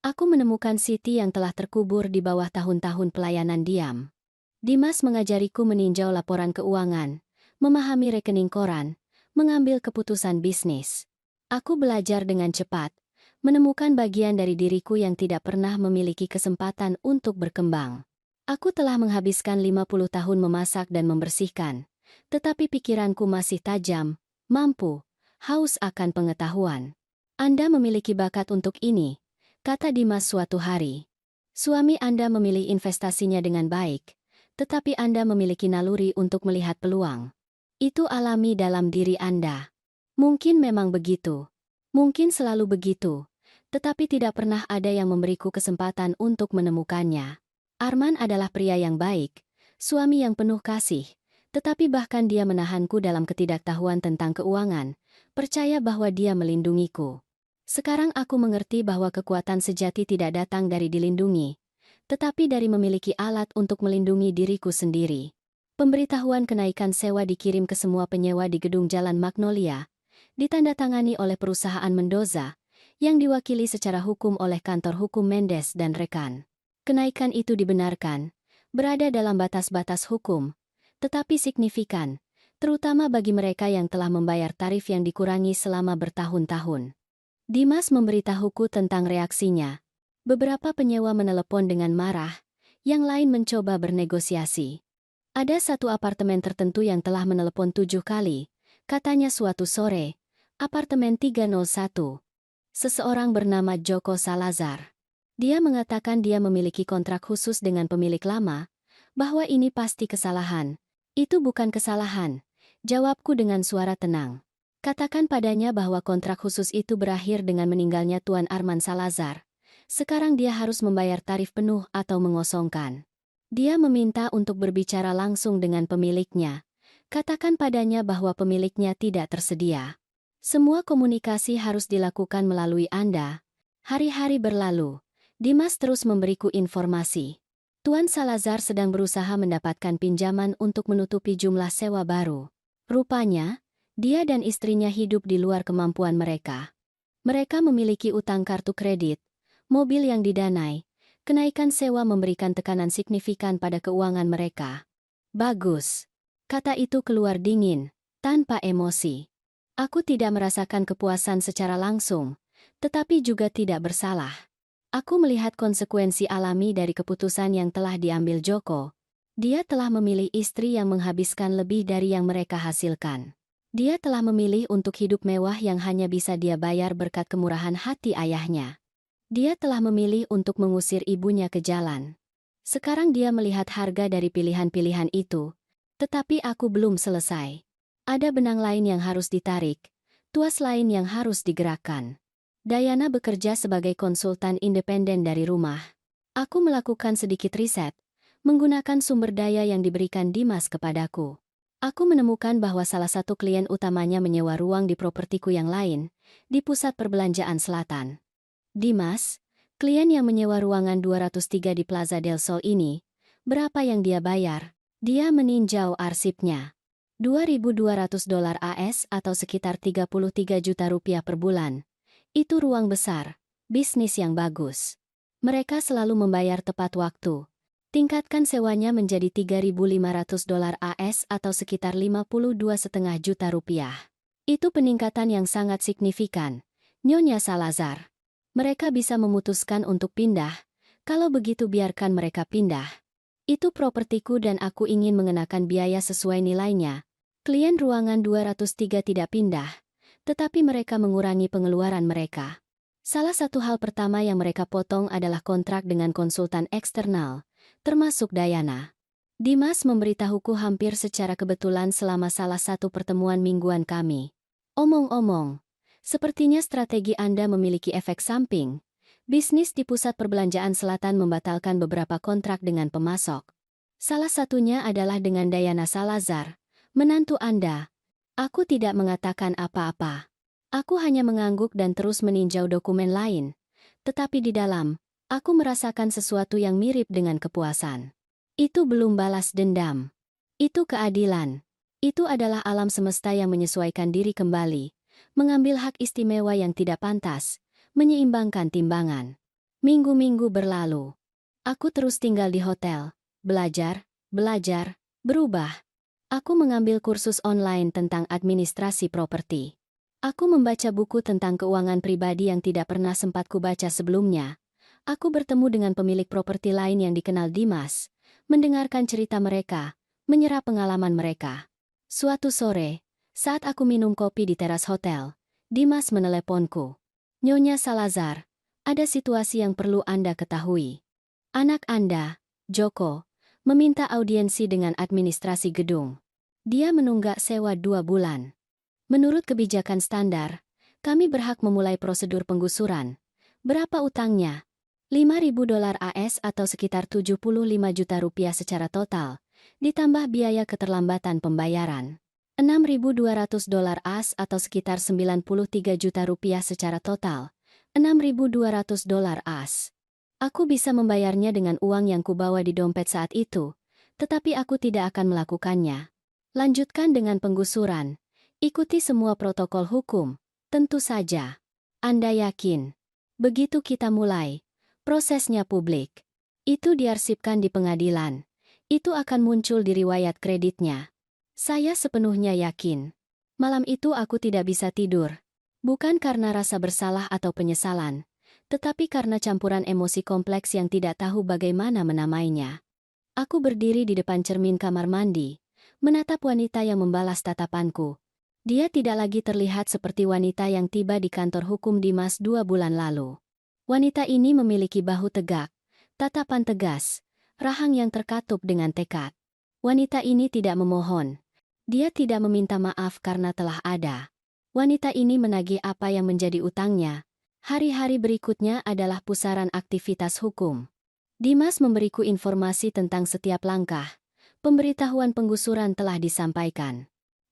Aku menemukan Siti yang telah terkubur di bawah tahun-tahun pelayanan diam. Dimas mengajariku meninjau laporan keuangan, memahami rekening koran, mengambil keputusan bisnis. Aku belajar dengan cepat, menemukan bagian dari diriku yang tidak pernah memiliki kesempatan untuk berkembang. Aku telah menghabiskan 50 tahun memasak dan membersihkan, tetapi pikiranku masih tajam, mampu, haus akan pengetahuan. Anda memiliki bakat untuk ini, kata Dimas suatu hari. Suami Anda memilih investasinya dengan baik, tetapi Anda memiliki naluri untuk melihat peluang. Itu alami dalam diri Anda. Mungkin memang begitu. Mungkin selalu begitu. Tetapi tidak pernah ada yang memberiku kesempatan untuk menemukannya. Arman adalah pria yang baik, suami yang penuh kasih, tetapi bahkan dia menahanku dalam ketidaktahuan tentang keuangan, percaya bahwa dia melindungiku. Sekarang aku mengerti bahwa kekuatan sejati tidak datang dari dilindungi, tetapi dari memiliki alat untuk melindungi diriku sendiri. Pemberitahuan kenaikan sewa dikirim ke semua penyewa di gedung Jalan Magnolia, ditandatangani oleh perusahaan Mendoza, yang diwakili secara hukum oleh kantor hukum Mendes dan rekan. Kenaikan itu dibenarkan, berada dalam batas-batas hukum, tetapi signifikan, terutama bagi mereka yang telah membayar tarif yang dikurangi selama bertahun-tahun. Dimas memberitahuku tentang reaksinya. Beberapa penyewa menelepon dengan marah, yang lain mencoba bernegosiasi. Ada satu apartemen tertentu yang telah menelepon 7 kali, katanya suatu sore, apartemen 301. Seseorang bernama Joko Salazar. Dia mengatakan dia memiliki kontrak khusus dengan pemilik lama, bahwa ini pasti kesalahan. Itu bukan kesalahan, jawabku dengan suara tenang. Katakan padanya bahwa kontrak khusus itu berakhir dengan meninggalnya Tuan Arman Salazar. Sekarang dia harus membayar tarif penuh atau mengosongkan. Dia meminta untuk berbicara langsung dengan pemiliknya. Katakan padanya bahwa pemiliknya tidak tersedia. Semua komunikasi harus dilakukan melalui Anda. Hari-hari berlalu. Dimas terus memberiku informasi. Tuan Salazar sedang berusaha mendapatkan pinjaman untuk menutupi jumlah sewa baru. Rupanya, dia dan istrinya hidup di luar kemampuan mereka. Mereka memiliki utang kartu kredit, mobil yang didanai, kenaikan sewa memberikan tekanan signifikan pada keuangan mereka. Bagus. Kata itu keluar dingin, tanpa emosi. Aku tidak merasakan kepuasan secara langsung, tetapi juga tidak bersalah. Aku melihat konsekuensi alami dari keputusan yang telah diambil Joko. Dia telah memilih istri yang menghabiskan lebih dari yang mereka hasilkan. Dia telah memilih untuk hidup mewah yang hanya bisa dia bayar berkat kemurahan hati ayahnya. Dia telah memilih untuk mengusir ibunya ke jalan. Sekarang dia melihat harga dari pilihan-pilihan itu. Tetapi aku belum selesai. Ada benang lain yang harus ditarik, tuas lain yang harus digerakkan. Dayana bekerja sebagai konsultan independen dari rumah. Aku melakukan sedikit riset, menggunakan sumber daya yang diberikan Dimas kepadaku. Aku menemukan bahwa salah satu klien utamanya menyewa ruang di propertiku yang lain, di pusat perbelanjaan selatan. Dimas, klien yang menyewa ruangan 203 di Plaza del Sol ini, berapa yang dia bayar? Dia meninjau arsipnya. $2.200 AS atau sekitar 33 juta rupiah per bulan. Itu ruang besar, bisnis yang bagus. Mereka selalu membayar tepat waktu. Tingkatkan sewanya menjadi $3.500 AS atau sekitar 52,5 juta rupiah. Itu peningkatan yang sangat signifikan, Nyonya Salazar. Mereka bisa memutuskan untuk pindah, kalau begitu biarkan mereka pindah. Itu propertiku dan aku ingin mengenakan biaya sesuai nilainya. Klien ruangan 203 tidak pindah, tetapi mereka mengurangi pengeluaran mereka. Salah satu hal pertama yang mereka potong adalah kontrak dengan konsultan eksternal, termasuk Dayana. Dimas memberitahuku hampir secara kebetulan selama salah satu pertemuan mingguan kami. Omong-omong, sepertinya strategi Anda memiliki efek samping. Bisnis di pusat perbelanjaan selatan membatalkan beberapa kontrak dengan pemasok. Salah satunya adalah dengan Dayana Salazar, menantu Anda. Aku tidak mengatakan apa-apa. Aku hanya mengangguk dan terus meninjau dokumen lain. Tetapi di dalam, aku merasakan sesuatu yang mirip dengan kepuasan. Itu belum balas dendam. Itu keadilan. Itu adalah alam semesta yang menyesuaikan diri kembali, mengambil hak istimewa yang tidak pantas, menyeimbangkan timbangan. Minggu-minggu berlalu. Aku terus tinggal di hotel, belajar, berubah. Aku mengambil kursus online tentang administrasi properti. Aku membaca buku tentang keuangan pribadi yang tidak pernah sempat kubaca sebelumnya. Aku bertemu dengan pemilik properti lain yang dikenal Dimas, mendengarkan cerita mereka, menyerap pengalaman mereka. Suatu sore, saat aku minum kopi di teras hotel, Dimas meneleponku. "Nyonya Salazar, ada situasi yang perlu Anda ketahui. Anak Anda, Joko, meminta audiensi dengan administrasi gedung. Dia menunggak sewa 2 bulan. Menurut kebijakan standar, kami berhak memulai prosedur penggusuran. Berapa utangnya? $5.000 atau sekitar 75 juta rupiah secara total, ditambah biaya keterlambatan pembayaran. $6.200 atau sekitar 93 juta rupiah secara total, $6.200. Aku bisa membayarnya dengan uang yang kubawa di dompet saat itu, tetapi aku tidak akan melakukannya. Lanjutkan dengan penggusuran. Ikuti semua protokol hukum, tentu saja. Anda yakin? Begitu kita mulai, prosesnya publik. Itu diarsipkan di pengadilan. Itu akan muncul di riwayat kreditnya. Saya sepenuhnya yakin. Malam itu aku tidak bisa tidur. Bukan karena rasa bersalah atau penyesalan, tetapi karena campuran emosi kompleks yang tidak tahu bagaimana menamainya. Aku berdiri di depan cermin kamar mandi, menatap wanita yang membalas tatapanku. Dia tidak lagi terlihat seperti wanita yang tiba di kantor hukum Dimas 2 bulan lalu. Wanita ini memiliki bahu tegak, tatapan tegas, rahang yang terkatup dengan tekad. Wanita ini tidak memohon. Dia tidak meminta maaf karena telah ada. Wanita ini menagih apa yang menjadi utangnya. Hari-hari berikutnya adalah pusaran aktivitas hukum. Dimas memberiku informasi tentang setiap langkah. Pemberitahuan penggusuran telah disampaikan.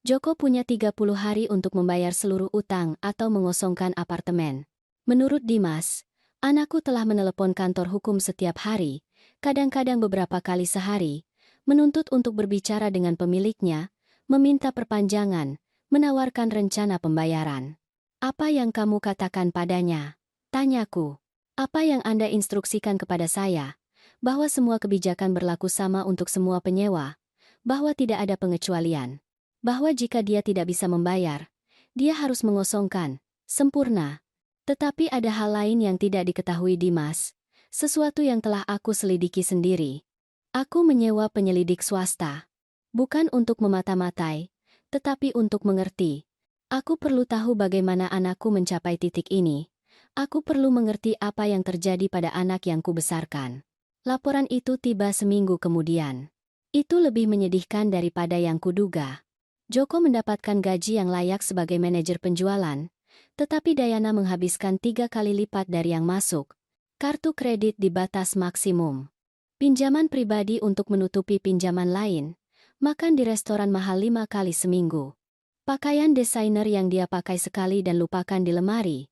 Joko punya 30 hari untuk membayar seluruh utang atau mengosongkan apartemen. Menurut Dimas, anakku telah menelepon kantor hukum setiap hari, kadang-kadang beberapa kali sehari, menuntut untuk berbicara dengan pemiliknya, meminta perpanjangan, menawarkan rencana pembayaran. "Apa yang kamu katakan padanya?" Tanyaku. "Apa yang Anda instruksikan kepada saya? Bahwa semua kebijakan berlaku sama untuk semua penyewa, bahwa tidak ada pengecualian, bahwa jika dia tidak bisa membayar, dia harus mengosongkan, sempurna. Tetapi ada hal lain yang tidak diketahui Dimas, sesuatu yang telah aku selidiki sendiri. Aku menyewa penyelidik swasta, bukan untuk memata-matai, tetapi untuk mengerti. Aku perlu tahu bagaimana anakku mencapai titik ini. Aku perlu mengerti apa yang terjadi pada anak yang kubesarkan." Laporan itu tiba seminggu kemudian. Itu lebih menyedihkan daripada yang kuduga. Joko mendapatkan gaji yang layak sebagai manajer penjualan, tetapi Dayana menghabiskan 3 kali lipat dari yang masuk. Kartu kredit di batas maksimum. Pinjaman pribadi untuk menutupi pinjaman lain. Makan di restoran mahal 5 kali seminggu. Pakaian desainer yang dia pakai sekali dan lupakan di lemari.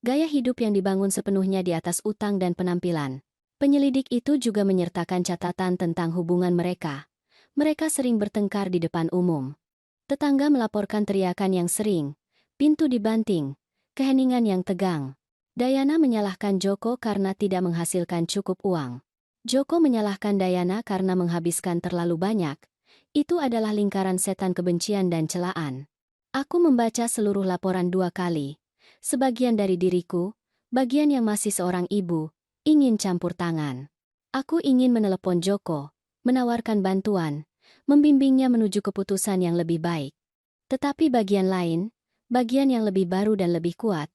Gaya hidup yang dibangun sepenuhnya di atas utang dan penampilan. Penyelidik itu juga menyertakan catatan tentang hubungan mereka. Mereka sering bertengkar di depan umum. Tetangga melaporkan teriakan yang sering, pintu dibanting, keheningan yang tegang. Dayana menyalahkan Joko karena tidak menghasilkan cukup uang. Joko menyalahkan Dayana karena menghabiskan terlalu banyak. Itu adalah lingkaran setan kebencian dan celaan. Aku membaca seluruh laporan 2 kali. Sebagian dari diriku, bagian yang masih seorang ibu, ingin campur tangan. Aku ingin menelepon Joko, menawarkan bantuan, membimbingnya menuju keputusan yang lebih baik. Tetapi bagian lain, bagian yang lebih baru dan lebih kuat,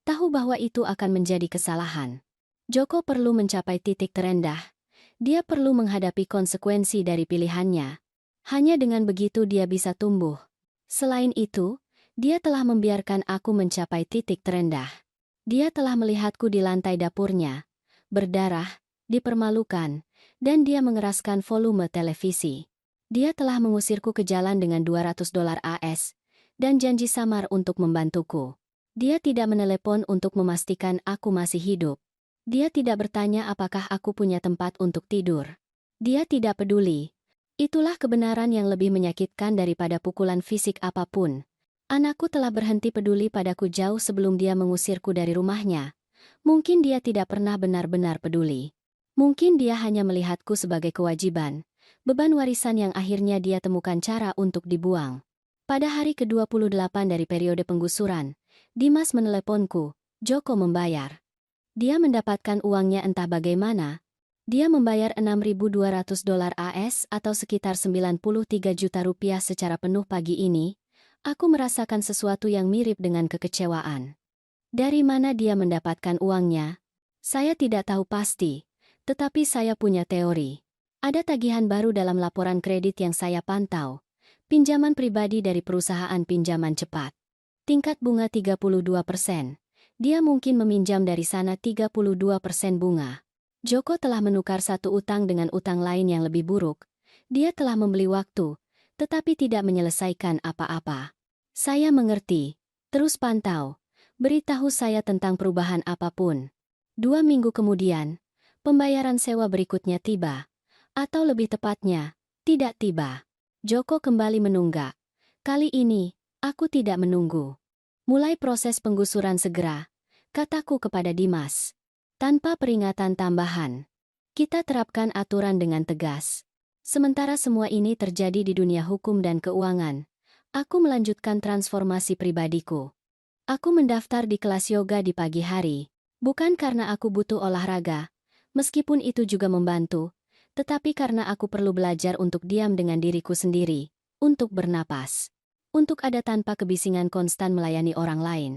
tahu bahwa itu akan menjadi kesalahan. Joko perlu mencapai titik terendah. Dia perlu menghadapi konsekuensi dari pilihannya. Hanya dengan begitu dia bisa tumbuh. Selain itu, dia telah membiarkan aku mencapai titik terendah. Dia telah melihatku di lantai dapurnya, berdarah, dipermalukan, dan dia mengeraskan volume televisi. Dia telah mengusirku ke jalan dengan $200 AS, dan janji samar untuk membantuku. Dia tidak menelepon untuk memastikan aku masih hidup. Dia tidak bertanya apakah aku punya tempat untuk tidur. Dia tidak peduli. Itulah kebenaran yang lebih menyakitkan daripada pukulan fisik apapun. Anakku telah berhenti peduli padaku jauh sebelum dia mengusirku dari rumahnya. Mungkin dia tidak pernah benar-benar peduli. Mungkin dia hanya melihatku sebagai kewajiban, beban warisan yang akhirnya dia temukan cara untuk dibuang. Pada hari ke-28 dari periode penggusuran, Dimas meneleponku. Joko membayar. Dia mendapatkan uangnya entah bagaimana. Dia membayar $6.200 AS atau sekitar 93 juta rupiah secara penuh pagi ini. Aku merasakan sesuatu yang mirip dengan kekecewaan. Dari mana dia mendapatkan uangnya? Saya tidak tahu pasti, tetapi saya punya teori. Ada tagihan baru dalam laporan kredit yang saya pantau. Pinjaman pribadi dari perusahaan pinjaman cepat. Tingkat bunga 32%. Dia mungkin meminjam dari sana 32% bunga. Joko telah menukar satu utang dengan utang lain yang lebih buruk. Dia telah membeli waktu, tetapi tidak menyelesaikan apa-apa. Saya mengerti. Terus pantau. Beritahu saya tentang perubahan apapun. 2 minggu kemudian, pembayaran sewa berikutnya tiba. Atau lebih tepatnya, tidak tiba. Joko kembali menunggak. Kali ini, aku tidak menunggu. Mulai proses penggusuran segera, kataku kepada Dimas. Tanpa peringatan tambahan. Kita terapkan aturan dengan tegas. Sementara semua ini terjadi di dunia hukum dan keuangan, aku melanjutkan transformasi pribadiku. Aku mendaftar di kelas yoga di pagi hari, bukan karena aku butuh olahraga, meskipun itu juga membantu, tetapi karena aku perlu belajar untuk diam dengan diriku sendiri, untuk bernapas, untuk ada tanpa kebisingan konstan melayani orang lain.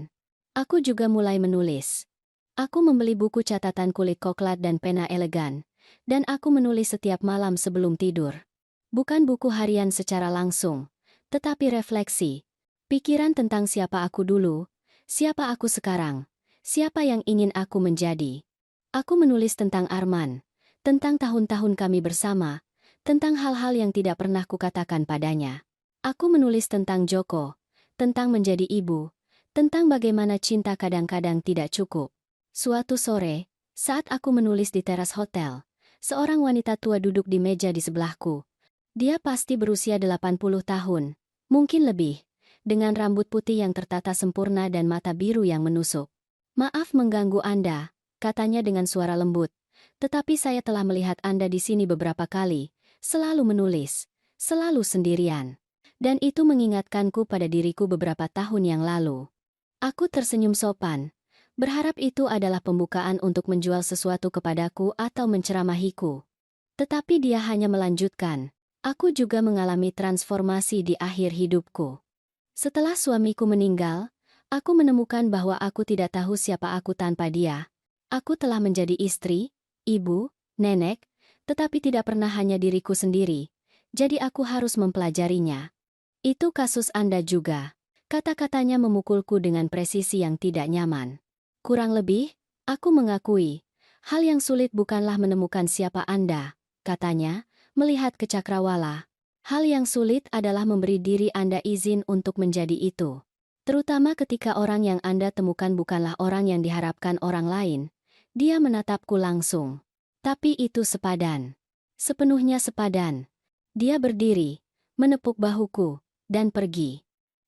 Aku juga mulai menulis. Aku membeli buku catatan kulit coklat dan pena elegan, dan aku menulis setiap malam sebelum tidur. Bukan buku harian secara langsung, tetapi refleksi, pikiran tentang siapa aku dulu, siapa aku sekarang, siapa yang ingin aku menjadi. Aku menulis tentang Arman, tentang tahun-tahun kami bersama, tentang hal-hal yang tidak pernah kukatakan padanya. Aku menulis tentang Joko, tentang menjadi ibu, tentang bagaimana cinta kadang-kadang tidak cukup. Suatu sore, saat aku menulis di teras hotel, seorang wanita tua duduk di meja di sebelahku. Dia pasti berusia 80 tahun, mungkin lebih, dengan rambut putih yang tertata sempurna dan mata biru yang menusuk. "Maaf mengganggu Anda," katanya dengan suara lembut, "tetapi saya telah melihat Anda di sini beberapa kali, selalu menulis, selalu sendirian. Dan itu mengingatkanku pada diriku beberapa tahun yang lalu." Aku tersenyum sopan, berharap itu adalah pembukaan untuk menjual sesuatu kepadaku atau menceramahiku. Tetapi dia hanya melanjutkan, "Aku juga mengalami transformasi di akhir hidupku. Setelah suamiku meninggal, aku menemukan bahwa aku tidak tahu siapa aku tanpa dia. Aku telah menjadi istri, ibu, nenek, tetapi tidak pernah hanya diriku sendiri. Jadi aku harus mempelajarinya. Itu kasus Anda juga." Kata-katanya memukulku dengan presisi yang tidak nyaman. "Kurang lebih, aku mengakui, hal yang sulit bukanlah menemukan siapa Anda," katanya, melihat ke cakrawala. "Hal yang sulit adalah memberi diri Anda izin untuk menjadi itu. Terutama ketika orang yang Anda temukan bukanlah orang yang diharapkan orang lain." Dia menatapku langsung. Tapi itu sepadan. Sepenuhnya sepadan. Dia berdiri, menepuk bahuku, dan pergi.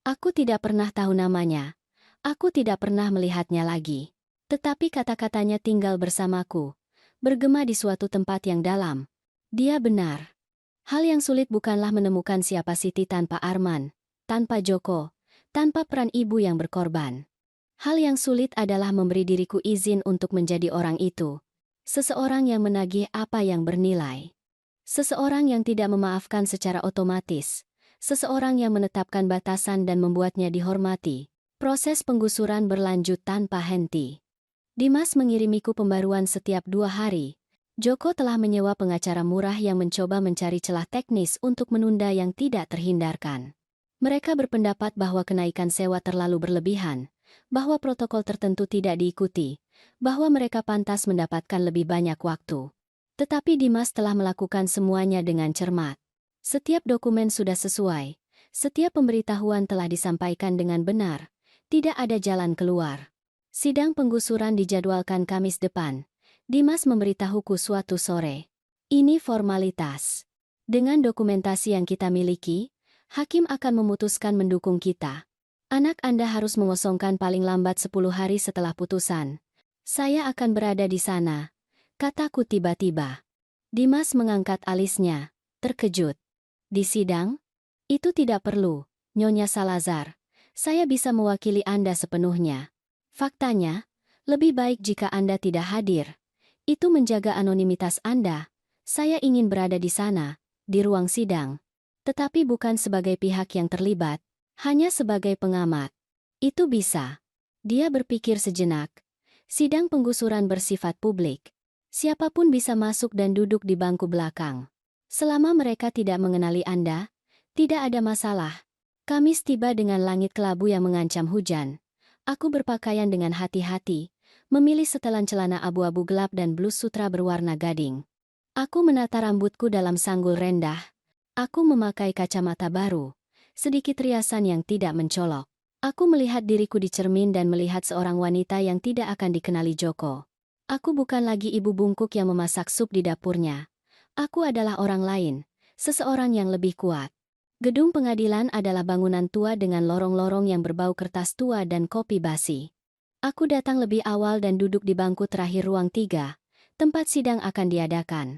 Aku tidak pernah tahu namanya. Aku tidak pernah melihatnya lagi. Tetapi kata-katanya tinggal bersamaku, bergema di suatu tempat yang dalam. Dia benar. Hal yang sulit bukanlah menemukan siapa Siti tanpa Arman, tanpa Joko, tanpa peran ibu yang berkorban. Hal yang sulit adalah memberi diriku izin untuk menjadi orang itu. Seseorang yang menagih apa yang bernilai. Seseorang yang tidak memaafkan secara otomatis. Seseorang yang menetapkan batasan dan membuatnya dihormati. Proses penggusuran berlanjut tanpa henti. Dimas mengirimiku pembaruan setiap 2 hari. Joko telah menyewa pengacara murah yang mencoba mencari celah teknis untuk menunda yang tidak terhindarkan. Mereka berpendapat bahwa kenaikan sewa terlalu berlebihan, bahwa protokol tertentu tidak diikuti, bahwa mereka pantas mendapatkan lebih banyak waktu. Tetapi Dimas telah melakukan semuanya dengan cermat. Setiap dokumen sudah sesuai, setiap pemberitahuan telah disampaikan dengan benar, tidak ada jalan keluar. Sidang penggusuran dijadwalkan Kamis depan. Dimas memberitahuku suatu sore. "Ini formalitas. Dengan dokumentasi yang kita miliki, hakim akan memutuskan mendukung kita. Anak Anda harus mengosongkan paling lambat 10 hari setelah putusan. Saya akan berada di sana," kataku tiba-tiba. Dimas mengangkat alisnya, terkejut. "Di sidang? Itu tidak perlu, Nyonya Salazar. Saya bisa mewakili Anda sepenuhnya. Faktanya, lebih baik jika Anda tidak hadir. Itu menjaga anonimitas Anda. Saya ingin berada di sana, di ruang sidang. Tetapi bukan sebagai pihak yang terlibat, hanya sebagai pengamat. Itu bisa. Dia berpikir sejenak. Sidang penggusuran bersifat publik. Siapapun bisa masuk dan duduk di bangku belakang. Selama mereka tidak mengenali Anda, tidak ada masalah. Kamis tiba dengan langit kelabu yang mengancam hujan. Aku berpakaian dengan hati-hati, memilih setelan celana abu-abu gelap dan blus sutra berwarna gading. Aku menata rambutku dalam sanggul rendah. Aku memakai kacamata baru, sedikit riasan yang tidak mencolok. Aku melihat diriku di cermin dan melihat seorang wanita yang tidak akan dikenali Joko. Aku bukan lagi ibu bungkuk yang memasak sup di dapurnya. Aku adalah orang lain, seseorang yang lebih kuat. Gedung pengadilan adalah bangunan tua dengan lorong-lorong yang berbau kertas tua dan kopi basi. Aku datang lebih awal dan duduk di bangku terakhir ruang 3, tempat sidang akan diadakan.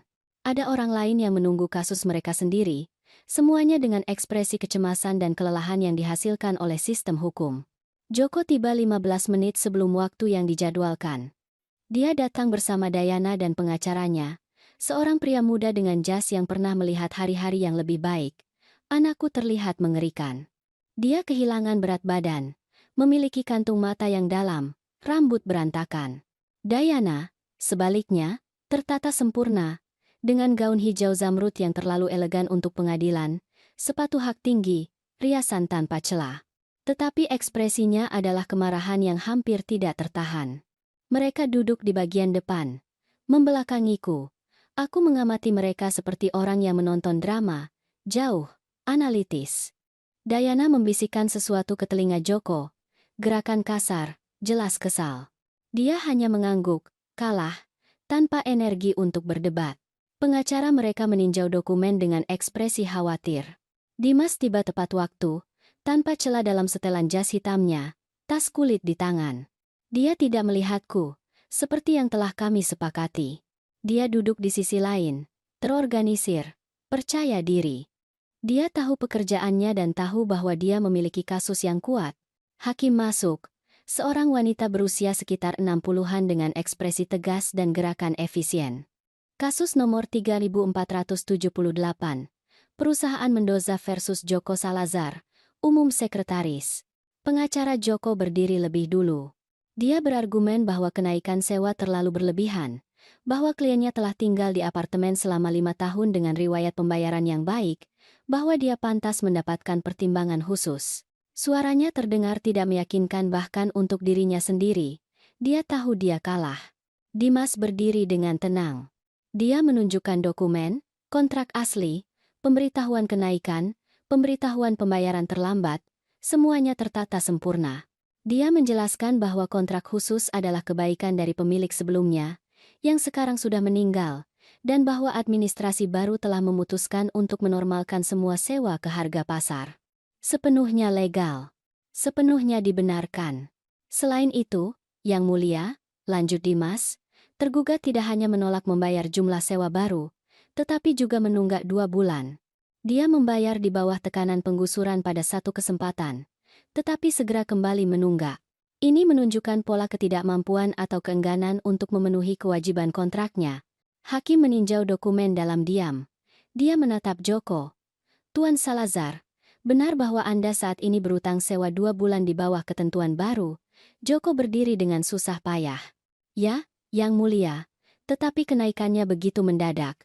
Ada orang lain yang menunggu kasus mereka sendiri, semuanya dengan ekspresi kecemasan dan kelelahan yang dihasilkan oleh sistem hukum. Joko tiba 15 menit sebelum waktu yang dijadwalkan. Dia datang bersama Dayana dan pengacaranya, seorang pria muda dengan jas yang pernah melihat hari-hari yang lebih baik. Anakku terlihat mengerikan. Dia kehilangan berat badan, memiliki kantung mata yang dalam, rambut berantakan. Dayana, sebaliknya, tertata sempurna, dengan gaun hijau zamrud yang terlalu elegan untuk pengadilan, sepatu hak tinggi, riasan tanpa celah. Tetapi ekspresinya adalah kemarahan yang hampir tidak tertahan. Mereka duduk di bagian depan, membelakangiku. Aku mengamati mereka seperti orang yang menonton drama, jauh, analitis. Dayana membisikkan sesuatu ke telinga Joko, gerakan kasar, jelas kesal. Dia hanya mengangguk, kalah, tanpa energi untuk berdebat. Pengacara mereka meninjau dokumen dengan ekspresi khawatir. Dimas tiba tepat waktu, tanpa celah dalam setelan jas hitamnya, tas kulit di tangan. Dia tidak melihatku, seperti yang telah kami sepakati. Dia duduk di sisi lain, terorganisir, percaya diri. Dia tahu pekerjaannya dan tahu bahwa dia memiliki kasus yang kuat. Hakim masuk, seorang wanita berusia sekitar 60-an dengan ekspresi tegas dan gerakan efisien. Kasus nomor 3478, Perusahaan Mendoza versus Joko Salazar, Umum Sekretaris. Pengacara Joko berdiri lebih dulu. Dia berargumen bahwa kenaikan sewa terlalu berlebihan, bahwa kliennya telah tinggal di apartemen selama 5 tahun dengan riwayat pembayaran yang baik, bahwa dia pantas mendapatkan pertimbangan khusus. Suaranya terdengar tidak meyakinkan bahkan untuk dirinya sendiri. Dia tahu dia kalah. Dimas berdiri dengan tenang. Dia menunjukkan dokumen, kontrak asli, pemberitahuan kenaikan, pemberitahuan pembayaran terlambat, semuanya tertata sempurna. Dia menjelaskan bahwa kontrak khusus adalah kebaikan dari pemilik sebelumnya, yang sekarang sudah meninggal, dan bahwa administrasi baru telah memutuskan untuk menormalkan semua sewa ke harga pasar. Sepenuhnya legal. Sepenuhnya dibenarkan. Selain itu, Yang Mulia, lanjut Dimas, tergugat tidak hanya menolak membayar jumlah sewa baru, tetapi juga menunggak 2 bulan. Dia membayar di bawah tekanan penggusuran pada satu kesempatan, tetapi segera kembali menunggak. Ini menunjukkan pola ketidakmampuan atau keengganan untuk memenuhi kewajiban kontraknya. Hakim meninjau dokumen dalam diam. Dia menatap Joko. Tuan Salazar, benar bahwa Anda saat ini berutang sewa 2 bulan di bawah ketentuan baru. Joko berdiri dengan susah payah. Ya, Yang Mulia, tetapi kenaikannya begitu mendadak.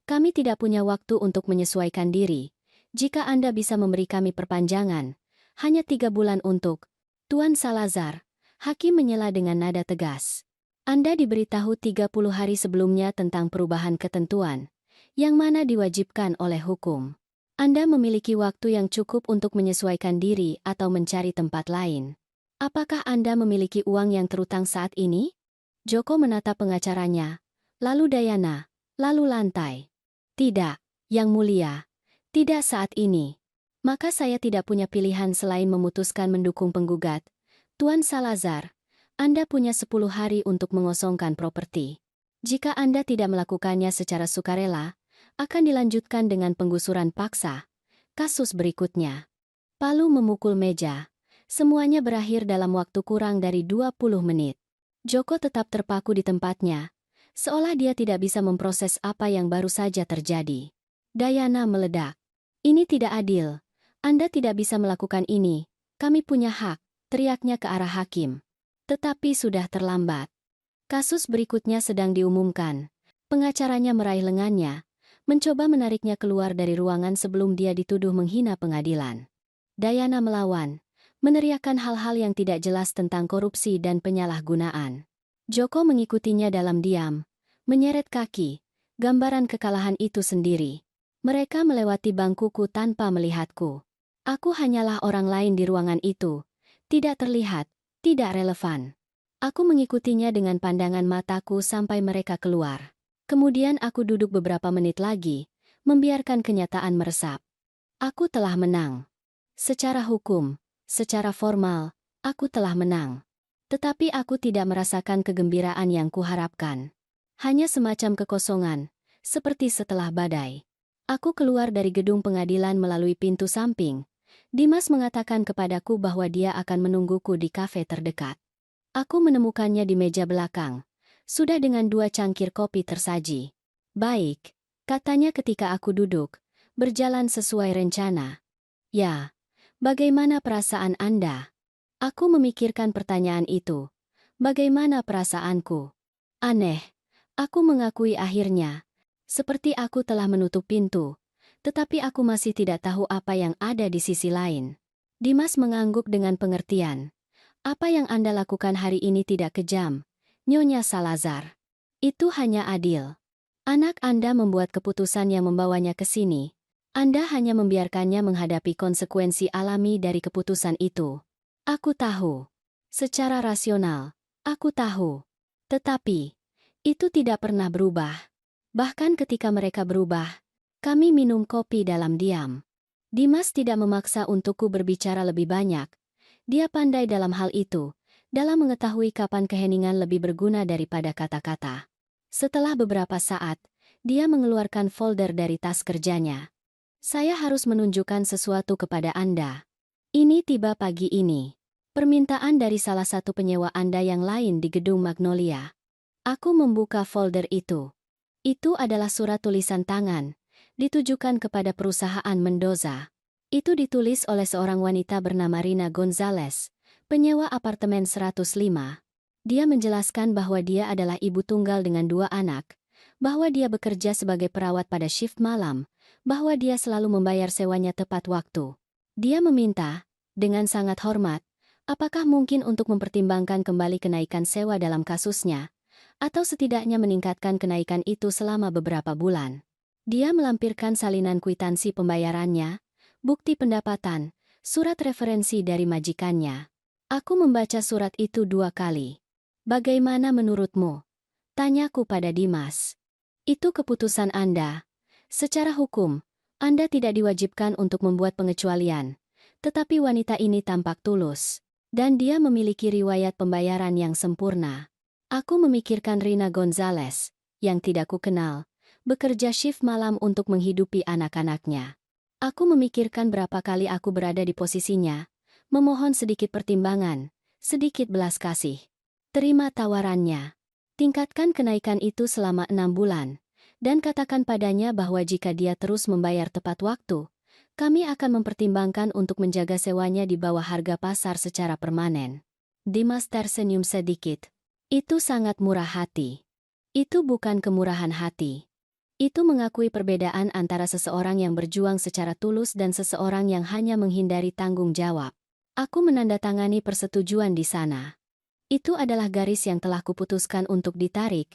Kami tidak punya waktu untuk menyesuaikan diri. Jika Anda bisa memberi kami perpanjangan, hanya 3 bulan untuk Tuan Salazar, hakim menyela dengan nada tegas. Anda diberitahu 30 hari sebelumnya tentang perubahan ketentuan, yang mana diwajibkan oleh hukum. Anda memiliki waktu yang cukup untuk menyesuaikan diri atau mencari tempat lain. Apakah Anda memiliki uang yang terutang saat ini? Joko menatap pengacaranya, lalu Dayana, lalu lantai. Tidak, Yang Mulia, tidak saat ini. Maka saya tidak punya pilihan selain memutuskan mendukung penggugat. Tuan Salazar, Anda punya 10 hari untuk mengosongkan properti. Jika Anda tidak melakukannya secara sukarela, akan dilanjutkan dengan penggusuran paksa. Kasus berikutnya. Palu memukul meja. Semuanya berakhir dalam waktu kurang dari 20 menit. Joko tetap terpaku di tempatnya, seolah dia tidak bisa memproses apa yang baru saja terjadi. Diana meledak. Ini tidak adil. Anda tidak bisa melakukan ini. Kami punya hak, teriaknya ke arah hakim. Tetapi sudah terlambat. Kasus berikutnya sedang diumumkan. Pengacaranya meraih lengannya, mencoba menariknya keluar dari ruangan sebelum dia dituduh menghina pengadilan. Diana melawan, meneriakkan hal-hal yang tidak jelas tentang korupsi dan penyalahgunaan. Joko mengikutinya dalam diam, menyeret kaki, gambaran kekalahan itu sendiri. Mereka melewati bangkuku tanpa melihatku. Aku hanyalah orang lain di ruangan itu, tidak terlihat, tidak relevan. Aku mengikutinya dengan pandangan mataku sampai mereka keluar. Kemudian aku duduk beberapa menit lagi, membiarkan kenyataan meresap. Aku telah menang. Secara hukum, secara formal, aku telah menang. Tetapi aku tidak merasakan kegembiraan yang kuharapkan. Hanya semacam kekosongan, seperti setelah badai. Aku keluar dari gedung pengadilan melalui pintu samping. Dimas mengatakan kepadaku bahwa dia akan menungguku di kafe terdekat. Aku menemukannya di meja belakang, sudah dengan 2 cangkir kopi tersaji. Baik, katanya ketika aku duduk, berjalan sesuai rencana. Ya. Bagaimana perasaan Anda? Aku memikirkan pertanyaan itu. Bagaimana perasaanku? Aneh. Aku mengakui akhirnya. Seperti aku telah menutup pintu. Tetapi aku masih tidak tahu apa yang ada di sisi lain. Dimas mengangguk dengan pengertian. Apa yang Anda lakukan hari ini tidak kejam, Nyonya Salazar. Itu hanya adil. Anak Anda membuat keputusan yang membawanya ke sini. Anda hanya membiarkannya menghadapi konsekuensi alami dari keputusan itu. Aku tahu. Secara rasional, aku tahu. Tetapi, itu tidak pernah berubah. Bahkan ketika mereka berubah, kami minum kopi dalam diam. Dimas tidak memaksa untukku berbicara lebih banyak. Dia pandai dalam hal itu, dalam mengetahui kapan keheningan lebih berguna daripada kata-kata. Setelah beberapa saat, dia mengeluarkan folder dari tas kerjanya. Saya harus menunjukkan sesuatu kepada Anda. Ini tiba pagi ini. Permintaan dari salah satu penyewa Anda yang lain di gedung Magnolia. Aku membuka folder itu. Itu adalah surat tulisan tangan, ditujukan kepada perusahaan Mendoza. Itu ditulis oleh seorang wanita bernama Rina Gonzalez, penyewa apartemen 105. Dia menjelaskan bahwa dia adalah ibu tunggal dengan 2 anak, bahwa dia bekerja sebagai perawat pada shift malam, bahwa dia selalu membayar sewanya tepat waktu. Dia meminta, dengan sangat hormat, apakah mungkin untuk mempertimbangkan kembali kenaikan sewa dalam kasusnya, atau setidaknya meningkatkan kenaikan itu selama beberapa bulan. Dia melampirkan salinan kwitansi pembayarannya, bukti pendapatan, surat referensi dari majikannya. Aku membaca surat itu 2 kali. Bagaimana menurutmu? Tanyaku pada Dimas. Itu keputusan Anda. Secara hukum, Anda tidak diwajibkan untuk membuat pengecualian, tetapi wanita ini tampak tulus, dan dia memiliki riwayat pembayaran yang sempurna. Aku memikirkan Rina Gonzalez, yang tidak kukenal, bekerja shift malam untuk menghidupi anak-anaknya. Aku memikirkan berapa kali aku berada di posisinya, memohon sedikit pertimbangan, sedikit belas kasih. Terima tawarannya. Tingkatkan kenaikan itu selama 6 bulan. Dan katakan padanya bahwa jika dia terus membayar tepat waktu, kami akan mempertimbangkan untuk menjaga sewanya di bawah harga pasar secara permanen. Dimas tersenyum sedikit. Itu sangat murah hati. Itu bukan kemurahan hati. Itu mengakui perbedaan antara seseorang yang berjuang secara tulus dan seseorang yang hanya menghindari tanggung jawab. Aku menandatangani persetujuan di sana. Itu adalah garis yang telah kuputuskan untuk ditarik.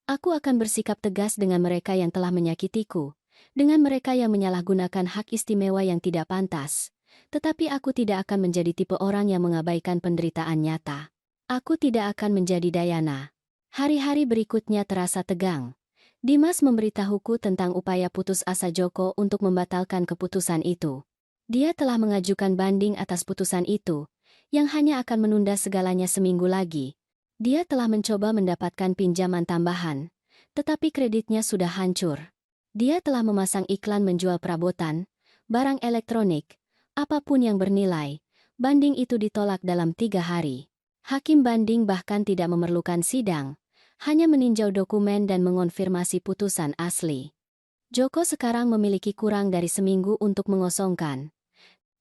Aku akan bersikap tegas dengan mereka yang telah menyakitiku, dengan mereka yang menyalahgunakan hak istimewa yang tidak pantas. Tetapi aku tidak akan menjadi tipe orang yang mengabaikan penderitaan nyata. Aku tidak akan menjadi Diana. Hari-hari berikutnya terasa tegang. Dimas memberitahuku tentang upaya putus asa Joko untuk membatalkan keputusan itu. Dia telah mengajukan banding atas putusan itu, yang hanya akan menunda segalanya seminggu lagi. Dia telah mencoba mendapatkan pinjaman tambahan, tetapi kreditnya sudah hancur. Dia telah memasang iklan menjual perabotan, barang elektronik, apapun yang bernilai, Banding itu ditolak dalam 3 hari. Hakim banding bahkan tidak memerlukan sidang, hanya meninjau dokumen dan mengonfirmasi putusan asli. Joko sekarang memiliki kurang dari seminggu untuk mengosongkan.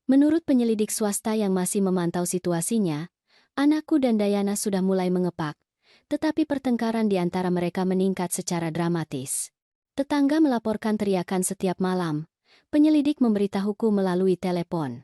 Menurut penyelidik swasta yang masih memantau situasinya, anakku dan Dayana sudah mulai mengepak, tetapi pertengkaran di antara mereka meningkat secara dramatis. Tetangga melaporkan teriakan setiap malam. Penyelidik memberitahuku melalui telepon.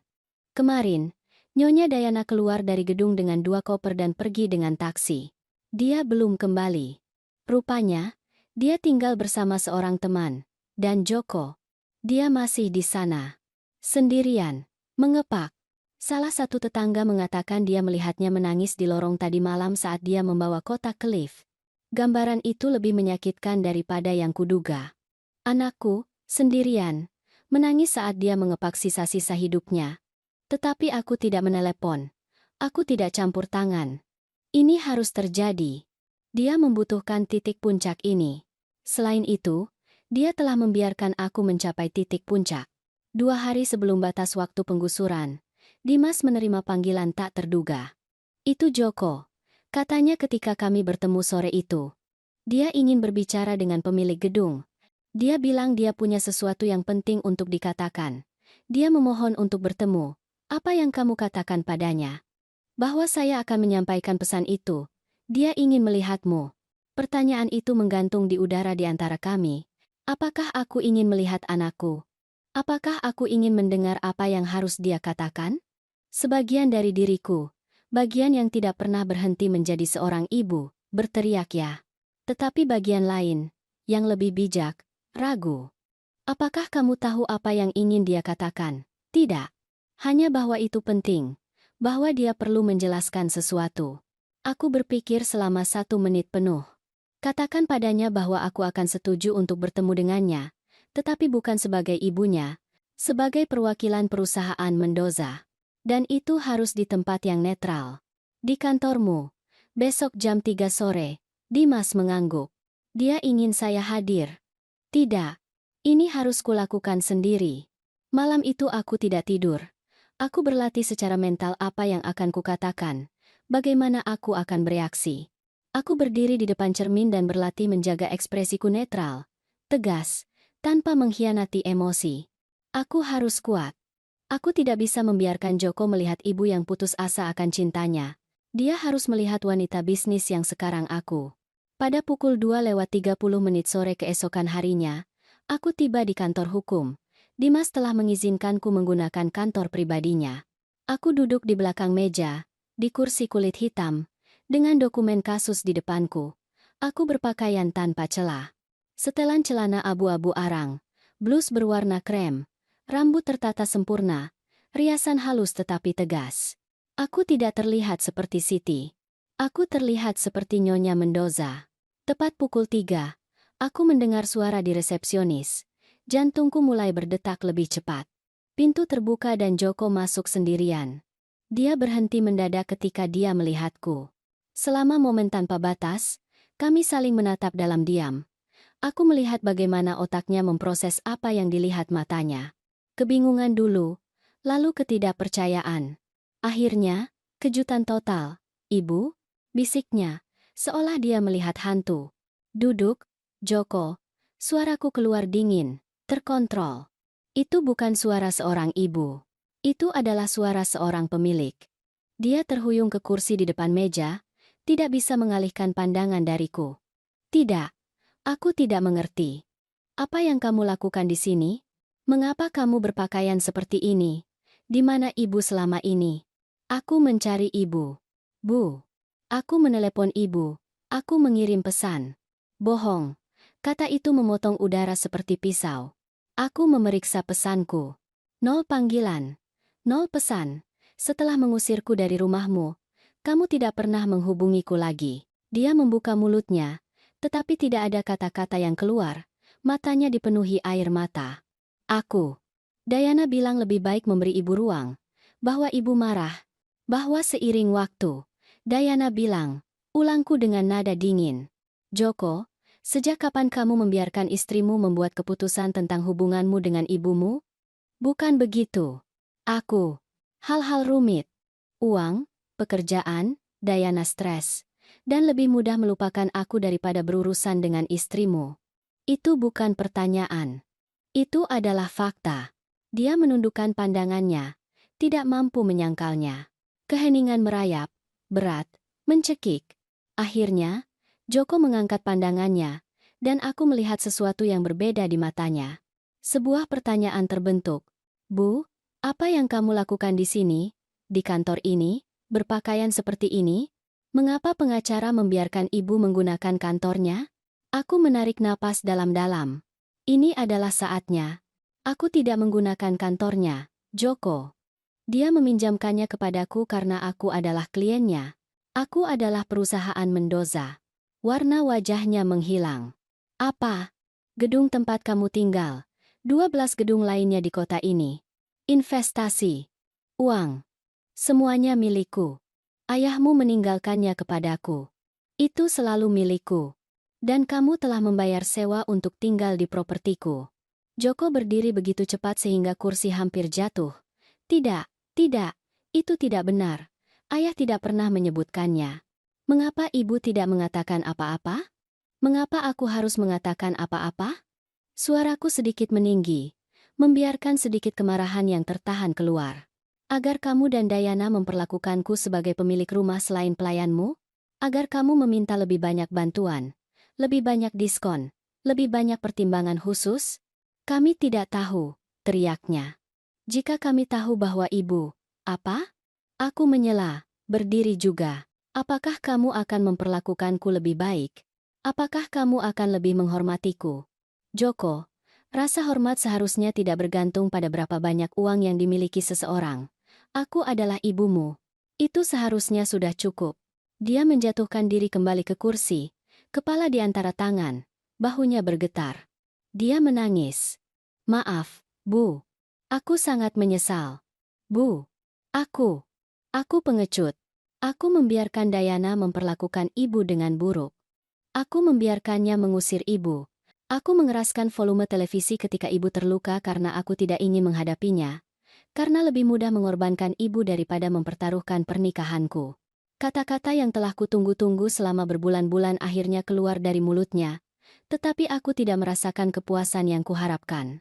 Kemarin, Nyonya Dayana keluar dari gedung dengan 2 koper dan pergi dengan taksi. Dia belum kembali. Rupanya, dia tinggal bersama seorang teman. Dan Joko. Dia masih di sana. Sendirian. Mengepak. Salah satu tetangga mengatakan dia melihatnya menangis di lorong tadi malam saat dia membawa kotak ke lift. Gambaran itu lebih menyakitkan daripada yang kuduga. Anakku, sendirian, menangis saat dia mengepak sisa-sisa hidupnya. Tetapi aku tidak menelepon. Aku tidak campur tangan. Ini harus terjadi. Dia membutuhkan titik puncak ini. Selain itu, dia telah membiarkan aku mencapai titik puncak. 2 hari sebelum batas waktu penggusuran, Dimas menerima panggilan tak terduga. Itu Joko, katanya ketika kami bertemu sore itu. Dia ingin berbicara dengan pemilik gedung. Dia bilang dia punya sesuatu yang penting untuk dikatakan. Dia memohon untuk bertemu. Apa yang kamu katakan padanya? Bahwa saya akan menyampaikan pesan itu. Dia ingin melihatmu. Pertanyaan itu menggantung di udara di antara kami. Apakah aku ingin melihat anakku? Apakah aku ingin mendengar apa yang harus dia katakan? Sebagian dari diriku, bagian yang tidak pernah berhenti menjadi seorang ibu, berteriak ya. Tetapi bagian lain, yang lebih bijak, ragu. Apakah kamu tahu apa yang ingin dia katakan? Tidak. Hanya bahwa itu penting, bahwa dia perlu menjelaskan sesuatu. Aku berpikir selama 1 menit penuh. Katakan padanya bahwa aku akan setuju untuk bertemu dengannya, tetapi bukan sebagai ibunya, sebagai perwakilan perusahaan Mendoza. Dan itu harus di tempat yang netral. Di kantormu, besok jam 3 sore, Dimas mengangguk. Dia ingin saya hadir. Tidak, ini harus kulakukan sendiri. Malam itu aku tidak tidur. Aku berlatih secara mental apa yang akan kukatakan, bagaimana aku akan bereaksi. Aku berdiri di depan cermin dan berlatih menjaga ekspresiku netral, tegas, tanpa mengkhianati emosi. Aku harus kuat. Aku tidak bisa membiarkan Joko melihat ibu yang putus asa akan cintanya. Dia harus melihat wanita bisnis yang sekarang aku. Pada pukul 2:30 sore keesokan harinya, aku tiba di kantor hukum. Dimas telah mengizinkanku menggunakan kantor pribadinya. Aku duduk di belakang meja, di kursi kulit hitam, dengan dokumen kasus di depanku. Aku berpakaian tanpa celah. Setelan celana abu-abu arang, blus berwarna krem, rambut tertata sempurna, riasan halus tetapi tegas. Aku tidak terlihat seperti Siti. Aku terlihat seperti Nyonya Mendoza. Tepat pukul 3, aku mendengar suara di resepsionis. Jantungku mulai berdetak lebih cepat. Pintu terbuka dan Joko masuk sendirian. Dia berhenti mendadak ketika dia melihatku. Selama momen tanpa batas, kami saling menatap dalam diam. Aku melihat bagaimana otaknya memproses apa yang dilihat matanya. Kebingungan dulu, lalu ketidakpercayaan. Akhirnya, kejutan total. Ibu? Bisiknya, seolah dia melihat hantu. Duduk, Joko. Suaraku keluar dingin. Terkontrol. Itu bukan suara seorang ibu. Itu adalah suara seorang pemilik. Dia terhuyung ke kursi di depan meja, tidak bisa mengalihkan pandangan dariku. Tidak, aku tidak mengerti. Apa yang kamu lakukan di sini? Mengapa kamu berpakaian seperti ini? Di mana ibu selama ini? Aku mencari ibu. Bu. Aku menelepon ibu. Aku mengirim pesan. Bohong. Kata itu memotong udara seperti pisau. Aku memeriksa pesanku. 0 panggilan. 0 pesan. Setelah mengusirku dari rumahmu, kamu tidak pernah menghubungiku lagi. Dia membuka mulutnya, tetapi tidak ada kata-kata yang keluar. Matanya dipenuhi air mata. Aku. Dayana bilang lebih baik memberi ibu ruang. Bahwa ibu marah. Bahwa seiring waktu. Dayana bilang, ulangku dengan nada dingin. Joko, sejak kapan kamu membiarkan istrimu membuat keputusan tentang hubunganmu dengan ibumu? Bukan begitu. Aku. Hal-hal rumit. Uang, pekerjaan, Diana stres. Dan lebih mudah melupakan aku daripada berurusan dengan istrimu. Itu bukan pertanyaan. Itu adalah fakta. Dia menundukkan pandangannya, tidak mampu menyangkalnya. Keheningan merayap, berat, mencekik. Akhirnya, Joko mengangkat pandangannya, dan aku melihat sesuatu yang berbeda di matanya. Sebuah pertanyaan terbentuk. Bu, apa yang kamu lakukan di sini, di kantor ini, berpakaian seperti ini? Mengapa pengacara membiarkan ibu menggunakan kantornya? Aku menarik napas dalam-dalam. Ini adalah saatnya. Aku tidak menggunakan kantornya, Joko. Dia meminjamkannya kepadaku karena aku adalah kliennya. Aku adalah perusahaan Mendoza. Warna wajahnya menghilang. Apa? Gedung tempat kamu tinggal. 12 gedung lainnya di kota ini. Investasi. Uang. Semuanya milikku. Ayahmu meninggalkannya kepadaku. Itu selalu milikku. Dan kamu telah membayar sewa untuk tinggal di propertiku. Joko berdiri begitu cepat sehingga kursi hampir jatuh. Tidak, tidak, itu tidak benar. Ayah tidak pernah menyebutkannya. Mengapa ibu tidak mengatakan apa-apa? Mengapa aku harus mengatakan apa-apa? Suaraku sedikit meninggi, membiarkan sedikit kemarahan yang tertahan keluar. Agar kamu dan Diana memperlakukanku sebagai pemilik rumah selain pelayanmu? Agar kamu meminta lebih banyak bantuan, lebih banyak diskon, lebih banyak pertimbangan khusus? Kami tidak tahu, teriaknya. Jika kami tahu bahwa ibu, apa? Aku menyela, berdiri juga. Apakah kamu akan memperlakukanku lebih baik? Apakah kamu akan lebih menghormatiku? Joko, rasa hormat seharusnya tidak bergantung pada berapa banyak uang yang dimiliki seseorang. Aku adalah ibumu. Itu seharusnya sudah cukup. Dia menjatuhkan diri kembali ke kursi, kepala di antara tangan, bahunya bergetar. Dia menangis. Maaf, Bu. Aku sangat menyesal. Bu. Aku pengecut. Aku membiarkan Diana memperlakukan ibu dengan buruk. Aku membiarkannya mengusir ibu. Aku mengeraskan volume televisi ketika ibu terluka karena aku tidak ingin menghadapinya. Karena lebih mudah mengorbankan ibu daripada mempertaruhkan pernikahanku. Kata-kata yang telah kutunggu-tunggu selama berbulan-bulan akhirnya keluar dari mulutnya. Tetapi aku tidak merasakan kepuasan yang kuharapkan.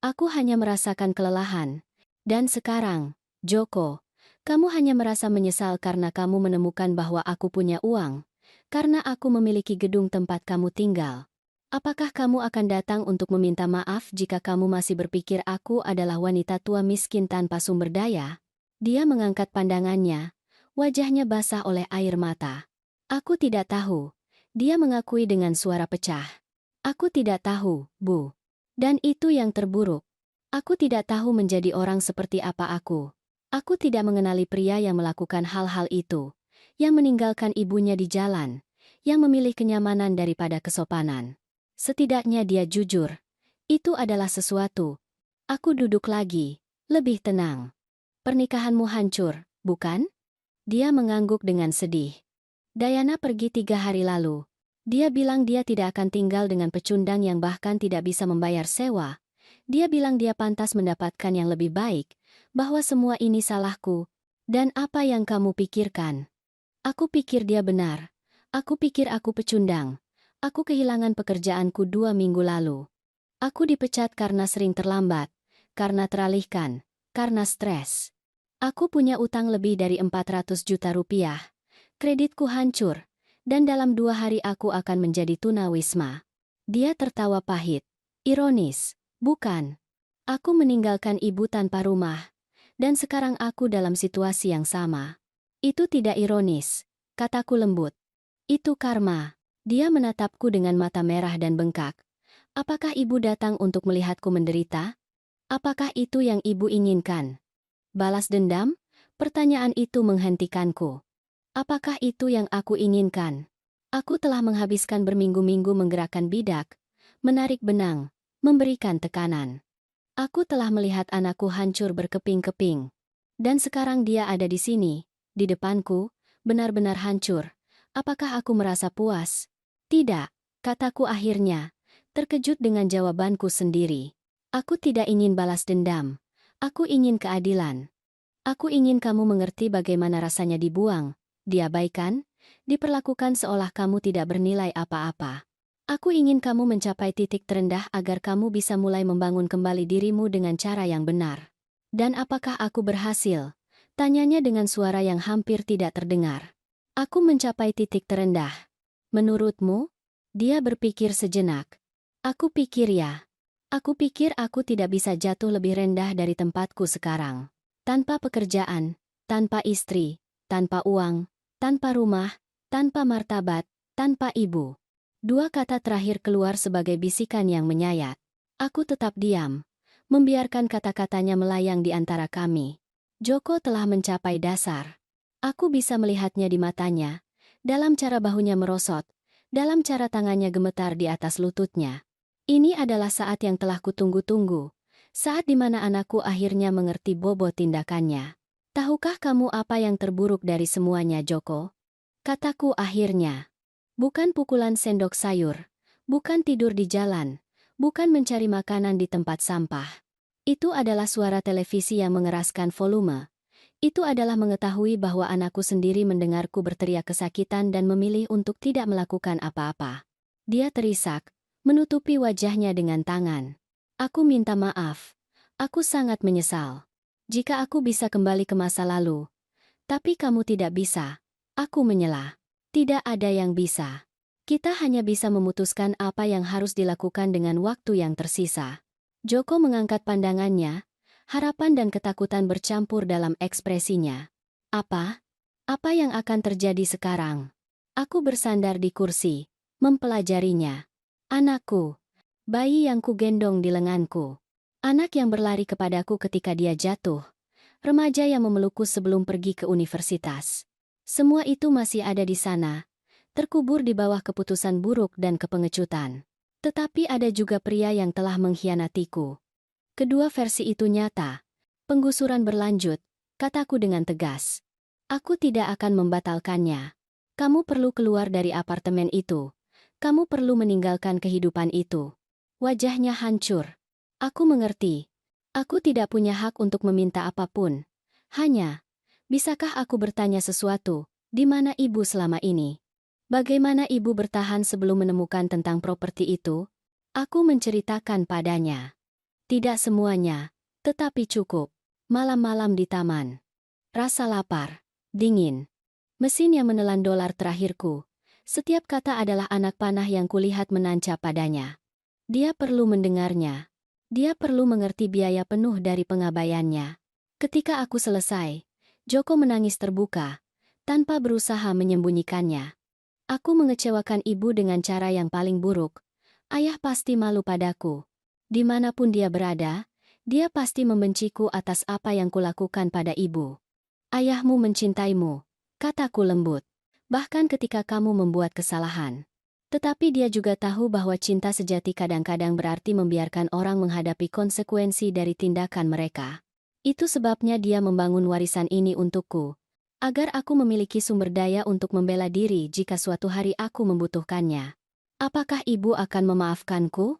Aku hanya merasakan kelelahan. Dan sekarang, Joko, kamu hanya merasa menyesal karena kamu menemukan bahwa aku punya uang. Karena aku memiliki gedung tempat kamu tinggal. Apakah kamu akan datang untuk meminta maaf jika kamu masih berpikir aku adalah wanita tua miskin tanpa sumber daya? Dia mengangkat pandangannya, wajahnya basah oleh air mata. Aku tidak tahu. Dia mengakui dengan suara pecah. Aku tidak tahu, Bu. Dan itu yang terburuk. Aku tidak tahu menjadi orang seperti apa aku. Aku tidak mengenali pria yang melakukan hal-hal itu, yang meninggalkan ibunya di jalan, yang memilih kenyamanan daripada kesopanan. Setidaknya dia jujur. Itu adalah sesuatu. Aku duduk lagi, lebih tenang. Pernikahanmu hancur, bukan? Dia mengangguk dengan sedih. Diana pergi 3 hari lalu. Dia bilang dia tidak akan tinggal dengan pecundang yang bahkan tidak bisa membayar sewa. Dia bilang dia pantas mendapatkan yang lebih baik, bahwa semua ini salahku. Dan apa yang kamu pikirkan? Aku pikir dia benar. Aku pikir aku pecundang. Aku kehilangan pekerjaanku 2 minggu lalu. Aku dipecat karena sering terlambat, karena teralihkan, karena stres. Aku punya utang lebih dari 400 juta rupiah. Kreditku hancur, dan dalam 2 hari aku akan menjadi tunawisma. Dia tertawa pahit. Ironis, bukan? Aku meninggalkan ibu tanpa rumah, dan sekarang aku dalam situasi yang sama. Itu tidak ironis, kataku lembut. Itu karma. Dia menatapku dengan mata merah dan bengkak. Apakah ibu datang untuk melihatku menderita? Apakah itu yang ibu inginkan? Balas dendam? Pertanyaan itu menghentikanku. Apakah itu yang aku inginkan? Aku telah menghabiskan berminggu-minggu menggerakkan bidak, menarik benang, memberikan tekanan. Aku telah melihat anakku hancur berkeping-keping. Dan sekarang dia ada di sini, di depanku, benar-benar hancur. Apakah aku merasa puas? Tidak, kataku akhirnya, terkejut dengan jawabanku sendiri. Aku tidak ingin balas dendam. Aku ingin keadilan. Aku ingin kamu mengerti bagaimana rasanya dibuang, diabaikan, diperlakukan seolah kamu tidak bernilai apa-apa. Aku ingin kamu mencapai titik terendah agar kamu bisa mulai membangun kembali dirimu dengan cara yang benar. Dan apakah aku berhasil? Tanyanya dengan suara yang hampir tidak terdengar. Aku mencapai titik terendah. Menurutmu? Dia berpikir sejenak. Aku pikir ya. Aku pikir aku tidak bisa jatuh lebih rendah dari tempatku sekarang. Tanpa pekerjaan, tanpa istri, tanpa uang, tanpa rumah, tanpa martabat, tanpa ibu. Dua kata terakhir keluar sebagai bisikan yang menyayat. Aku tetap diam, membiarkan kata-katanya melayang di antara kami. Joko telah mencapai dasar. Aku bisa melihatnya di matanya, dalam cara bahunya merosot, dalam cara tangannya gemetar di atas lututnya. Ini adalah saat yang telah kutunggu-tunggu. Saat di mana anakku akhirnya mengerti bobot tindakannya. Tahukah kamu apa yang terburuk dari semuanya, Joko? Kataku akhirnya. Bukan pukulan sendok sayur, bukan tidur di jalan, bukan mencari makanan di tempat sampah. Itu adalah suara televisi yang mengeraskan volume. Itu adalah mengetahui bahwa anakku sendiri mendengarku berteriak kesakitan dan memilih untuk tidak melakukan apa-apa. Dia terisak, menutupi wajahnya dengan tangan. Aku minta maaf. Aku sangat menyesal. Jika aku bisa kembali ke masa lalu. Tapi kamu tidak bisa. Aku menyela. Tidak ada yang bisa. Kita hanya bisa memutuskan apa yang harus dilakukan dengan waktu yang tersisa. Joko mengangkat pandangannya. Harapan dan ketakutan bercampur dalam ekspresinya. Apa? Apa yang akan terjadi sekarang? Aku bersandar di kursi, mempelajarinya. Anakku. Bayi yang kugendong di lenganku. Anak yang berlari kepadaku ketika dia jatuh. Remaja yang memelukku sebelum pergi ke universitas. Semua itu masih ada di sana, terkubur di bawah keputusan buruk dan kepengecutan. Tetapi ada juga pria yang telah mengkhianatiku. Kedua versi itu nyata. Penggusuran berlanjut, kataku dengan tegas. Aku tidak akan membatalkannya. Kamu perlu keluar dari apartemen itu. Kamu perlu meninggalkan kehidupan itu. Wajahnya hancur. Aku mengerti. Aku tidak punya hak untuk meminta apapun. Hanya, bisakah aku bertanya sesuatu, di mana ibu selama ini? Bagaimana ibu bertahan sebelum menemukan tentang properti itu? Aku menceritakan padanya. Tidak semuanya, tetapi cukup. Malam-malam di taman. Rasa lapar, dingin. Mesin yang menelan dolar terakhirku. Setiap kata adalah anak panah yang kulihat menancap padanya. Dia perlu mendengarnya. Dia perlu mengerti biaya penuh dari pengabaiannya. Ketika aku selesai, Joko menangis terbuka, tanpa berusaha menyembunyikannya. Aku mengecewakan ibu dengan cara yang paling buruk. Ayah pasti malu padaku. Dimanapun dia berada, dia pasti membenciku atas apa yang kulakukan pada ibu. Ayahmu mencintaimu, kataku lembut. Bahkan ketika kamu membuat kesalahan. Tetapi dia juga tahu bahwa cinta sejati kadang-kadang berarti membiarkan orang menghadapi konsekuensi dari tindakan mereka. Itu sebabnya dia membangun warisan ini untukku, agar aku memiliki sumber daya untuk membela diri jika suatu hari aku membutuhkannya. Apakah ibu akan memaafkanku?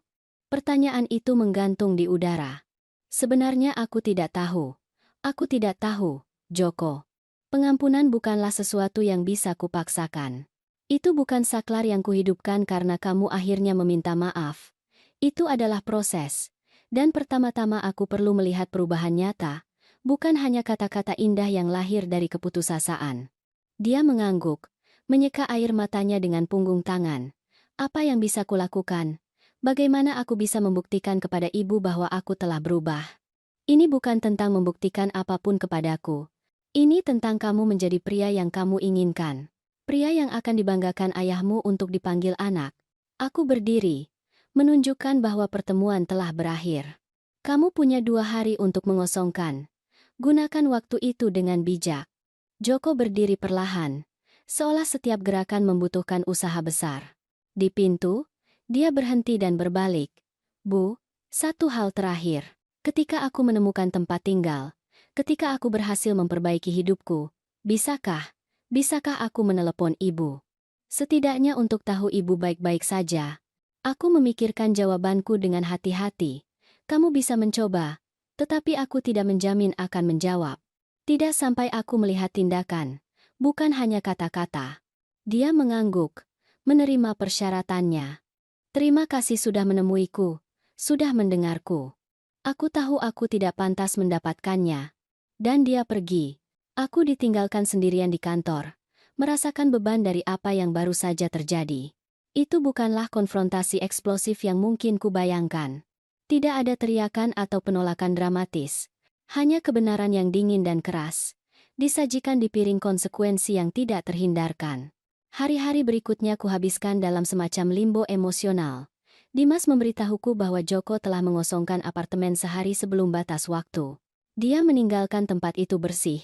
Pertanyaan itu menggantung di udara. Sebenarnya aku tidak tahu. Aku tidak tahu, Joko. Pengampunan bukanlah sesuatu yang bisa kupaksakan. Itu bukan saklar yang kuhidupkan karena kamu akhirnya meminta maaf. Itu adalah proses. Dan pertama-tama aku perlu melihat perubahan nyata, bukan hanya kata-kata indah yang lahir dari keputusasaan. Dia mengangguk, menyeka air matanya dengan punggung tangan. Apa yang bisa kulakukan? Bagaimana aku bisa membuktikan kepada ibu bahwa aku telah berubah? Ini bukan tentang membuktikan apapun kepadaku. Ini tentang kamu menjadi pria yang kamu inginkan. Pria yang akan dibanggakan ayahmu untuk dipanggil anak. Aku berdiri, menunjukkan bahwa pertemuan telah berakhir. Kamu punya 2 hari untuk mengosongkan. Gunakan waktu itu dengan bijak. Joko berdiri perlahan, seolah setiap gerakan membutuhkan usaha besar. Di pintu, dia berhenti dan berbalik. Bu, satu hal terakhir. Ketika aku menemukan tempat tinggal, ketika aku berhasil memperbaiki hidupku, Bisakah aku menelepon ibu? Setidaknya untuk tahu ibu baik-baik saja. Aku memikirkan jawabanku dengan hati-hati. Kamu bisa mencoba, tetapi aku tidak menjamin akan menjawab. Tidak sampai aku melihat tindakan, bukan hanya kata-kata. Dia mengangguk, menerima persyaratannya. Terima kasih sudah menemuiku, sudah mendengarku. Aku tahu aku tidak pantas mendapatkannya. Dan dia pergi. Aku ditinggalkan sendirian di kantor, merasakan beban dari apa yang baru saja terjadi. Itu bukanlah konfrontasi eksplosif yang mungkin kubayangkan. Tidak ada teriakan atau penolakan dramatis. Hanya kebenaran yang dingin dan keras, disajikan di piring konsekuensi yang tidak terhindarkan. Hari-hari berikutnya kuhabiskan dalam semacam limbo emosional. Dimas memberitahuku bahwa Joko telah mengosongkan apartemen sehari sebelum batas waktu. Dia meninggalkan tempat itu bersih,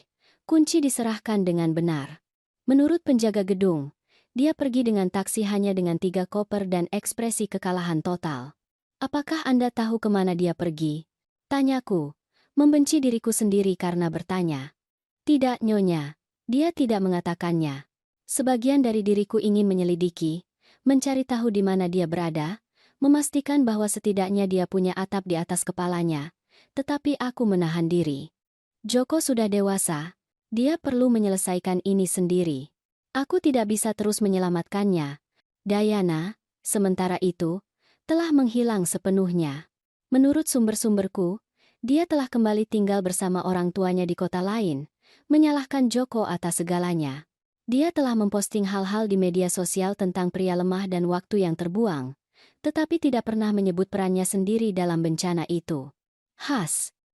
kunci diserahkan dengan benar. Menurut penjaga gedung, dia pergi dengan taksi hanya dengan 3 koper dan ekspresi kekalahan total. Apakah Anda tahu kemana dia pergi? Tanyaku, membenci diriku sendiri karena bertanya. Tidak, Nyonya, dia tidak mengatakannya. Sebagian dari diriku ingin menyelidiki, mencari tahu di mana dia berada, memastikan bahwa setidaknya dia punya atap di atas kepalanya, tetapi aku menahan diri. Joko sudah dewasa, dia perlu menyelesaikan ini sendiri. Aku tidak bisa terus menyelamatkannya. Diana, sementara itu, telah menghilang sepenuhnya. Menurut sumber-sumberku, dia telah kembali tinggal bersama orang tuanya di kota lain, menyalahkan Joko atas segalanya. Dia telah memposting hal-hal di media sosial tentang pria lemah dan waktu yang terbuang, tetapi tidak pernah menyebut perannya sendiri dalam bencana itu.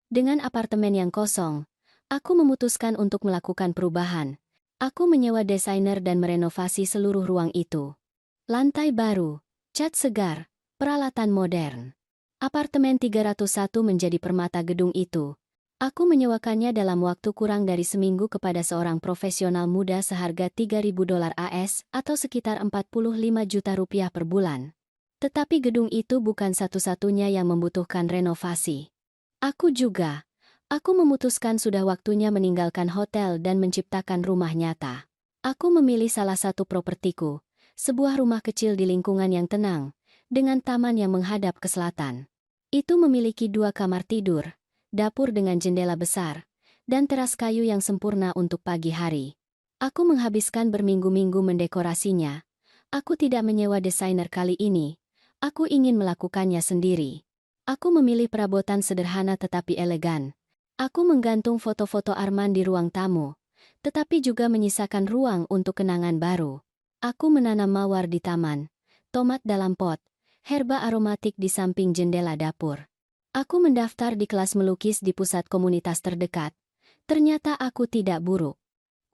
Dengan apartemen yang kosong, aku memutuskan untuk melakukan perubahan. Aku menyewa desainer dan merenovasi seluruh ruang itu. Lantai baru, cat segar, peralatan modern. Apartemen 301 menjadi permata gedung itu. Aku menyewakannya dalam waktu kurang dari seminggu kepada seorang profesional muda seharga $3.000 AS atau sekitar 45 juta rupiah per bulan. Tetapi gedung itu bukan satu-satunya yang membutuhkan renovasi. Aku memutuskan sudah waktunya meninggalkan hotel dan menciptakan rumah nyata. Aku memilih salah satu propertiku, sebuah rumah kecil di lingkungan yang tenang, dengan taman yang menghadap ke selatan. Itu memiliki 2 kamar tidur, dapur dengan jendela besar, dan teras kayu yang sempurna untuk pagi hari. Aku menghabiskan berminggu-minggu mendekorasinya. Aku tidak menyewa desainer kali ini. Aku ingin melakukannya sendiri. Aku memilih perabotan sederhana tetapi elegan. Aku menggantung foto-foto Arman di ruang tamu, tetapi juga menyisakan ruang untuk kenangan baru. Aku menanam mawar di taman, tomat dalam pot, herba aromatik di samping jendela dapur. Aku mendaftar di kelas melukis di pusat komunitas terdekat. Ternyata aku tidak buruk.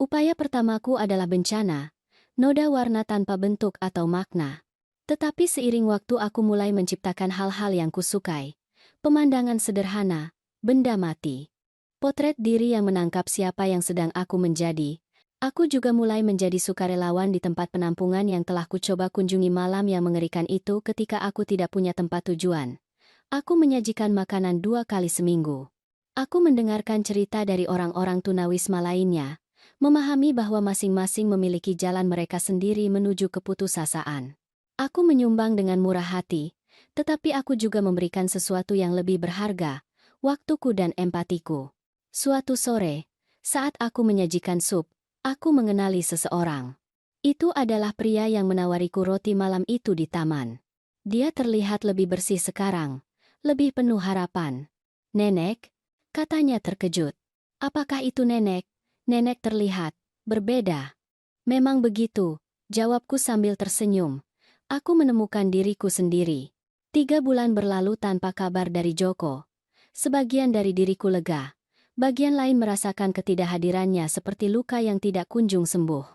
Upaya pertamaku adalah bencana, noda warna tanpa bentuk atau makna. Tetapi seiring waktu aku mulai menciptakan hal-hal yang kusukai. Pemandangan sederhana, benda mati. Potret diri yang menangkap siapa yang sedang aku menjadi. Aku juga mulai menjadi sukarelawan di tempat penampungan yang telah kucoba kunjungi malam yang mengerikan itu ketika aku tidak punya tempat tujuan. Aku menyajikan makanan 2 kali seminggu. Aku mendengarkan cerita dari orang-orang tunawisma lainnya, memahami bahwa masing-masing memiliki jalan mereka sendiri menuju keputusasaan. Aku menyumbang dengan murah hati, tetapi aku juga memberikan sesuatu yang lebih berharga, waktuku dan empatiku. Suatu sore, saat aku menyajikan sup, aku mengenali seseorang. Itu adalah pria yang menawariku roti malam itu di taman. Dia terlihat lebih bersih sekarang, lebih penuh harapan. Nenek, katanya terkejut. Apakah itu nenek? Nenek terlihat berbeda. Memang begitu, jawabku sambil tersenyum. Aku menemukan diriku sendiri. 3 bulan berlalu tanpa kabar dari Joko. Sebagian dari diriku lega. Bagian lain merasakan ketidakhadirannya seperti luka yang tidak kunjung sembuh.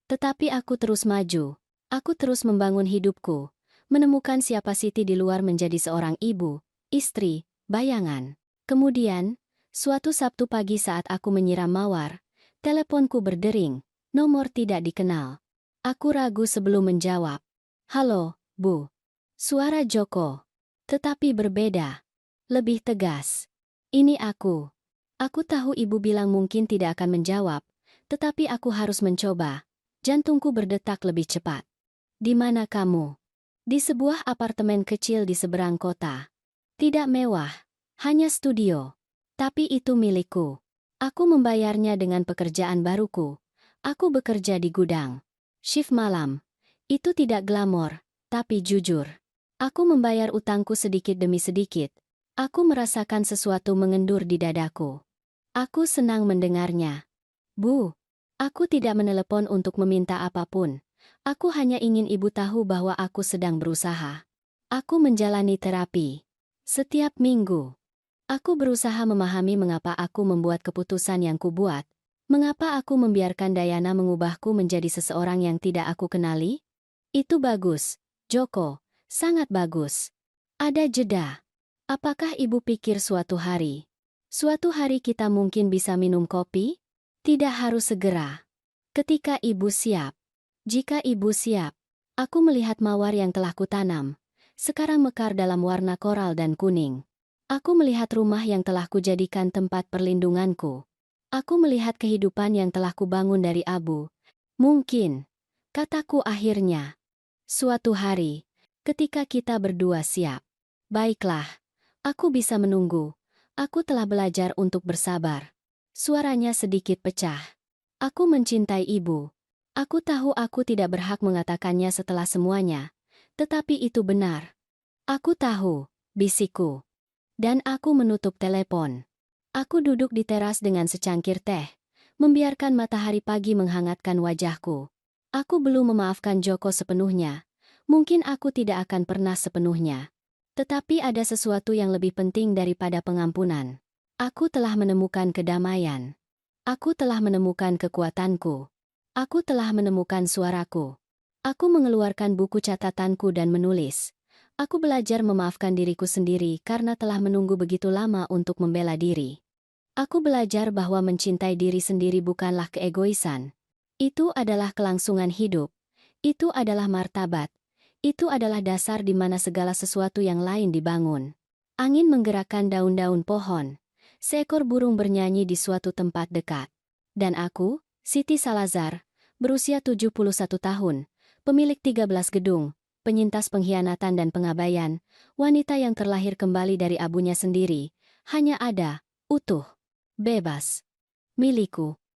Tetapi aku terus maju. Aku terus membangun hidupku. Menemukan siapa Siti di luar menjadi seorang ibu, istri, bayangan. Kemudian, suatu Sabtu pagi saat aku menyiram mawar, teleponku berdering, nomor tidak dikenal. Aku ragu sebelum menjawab. Halo, Bu. Suara Joko. Tetapi berbeda. Lebih tegas. Ini aku. Aku tahu ibu bilang mungkin tidak akan menjawab, tetapi aku harus mencoba. Jantungku berdetak lebih cepat. Di mana kamu? Di sebuah apartemen kecil di seberang kota. Tidak mewah, hanya studio. Tapi itu milikku. Aku membayarnya dengan pekerjaan baruku. Aku bekerja di gudang. Shift malam. Itu tidak glamor, tapi jujur. Aku membayar utangku sedikit demi sedikit. Aku merasakan sesuatu mengendur di dadaku. Aku senang mendengarnya. Bu, aku tidak menelepon untuk meminta apapun. Aku hanya ingin ibu tahu bahwa aku sedang berusaha. Aku menjalani terapi. Setiap minggu. Aku berusaha memahami mengapa aku membuat keputusan yang kubuat. Mengapa aku membiarkan Diana mengubahku menjadi seseorang yang tidak aku kenali? Itu bagus, Joko. Sangat bagus. Ada jeda. Apakah ibu pikir suatu hari kita mungkin bisa minum kopi? Tidak harus segera. Ketika ibu siap. Jika ibu siap. Aku melihat mawar yang telah kutanam. Sekarang mekar dalam warna koral dan kuning. Aku melihat rumah yang telah kujadikan tempat perlindunganku. Aku melihat kehidupan yang telah kubangun dari abu. Mungkin, kataku akhirnya, suatu hari, ketika kita berdua siap. Baiklah, aku bisa menunggu. Aku telah belajar untuk bersabar. Suaranya sedikit pecah. Aku mencintai ibu. Aku tahu aku tidak berhak mengatakannya setelah semuanya. Tetapi itu benar. Aku tahu, bisikku. Dan aku menutup telepon. Aku duduk di teras dengan secangkir teh, membiarkan matahari pagi menghangatkan wajahku. Aku belum memaafkan Joko sepenuhnya. Mungkin aku tidak akan pernah sepenuhnya. Tetapi ada sesuatu yang lebih penting daripada pengampunan. Aku telah menemukan kedamaian. Aku telah menemukan kekuatanku. Aku telah menemukan suaraku. Aku mengeluarkan buku catatanku dan menulis. Aku belajar memaafkan diriku sendiri karena telah menunggu begitu lama untuk membela diri. Aku belajar bahwa mencintai diri sendiri bukanlah keegoisan. Itu adalah kelangsungan hidup. Itu adalah martabat. Itu adalah dasar di mana segala sesuatu yang lain dibangun. Angin menggerakkan daun-daun pohon. Seekor burung bernyanyi di suatu tempat dekat. Dan aku, Siti Salazar, berusia 71 tahun, pemilik 13 gedung, penyintas pengkhianatan dan pengabaian, wanita yang terlahir kembali dari abunya sendiri, hanya ada, utuh, bebas, milikku.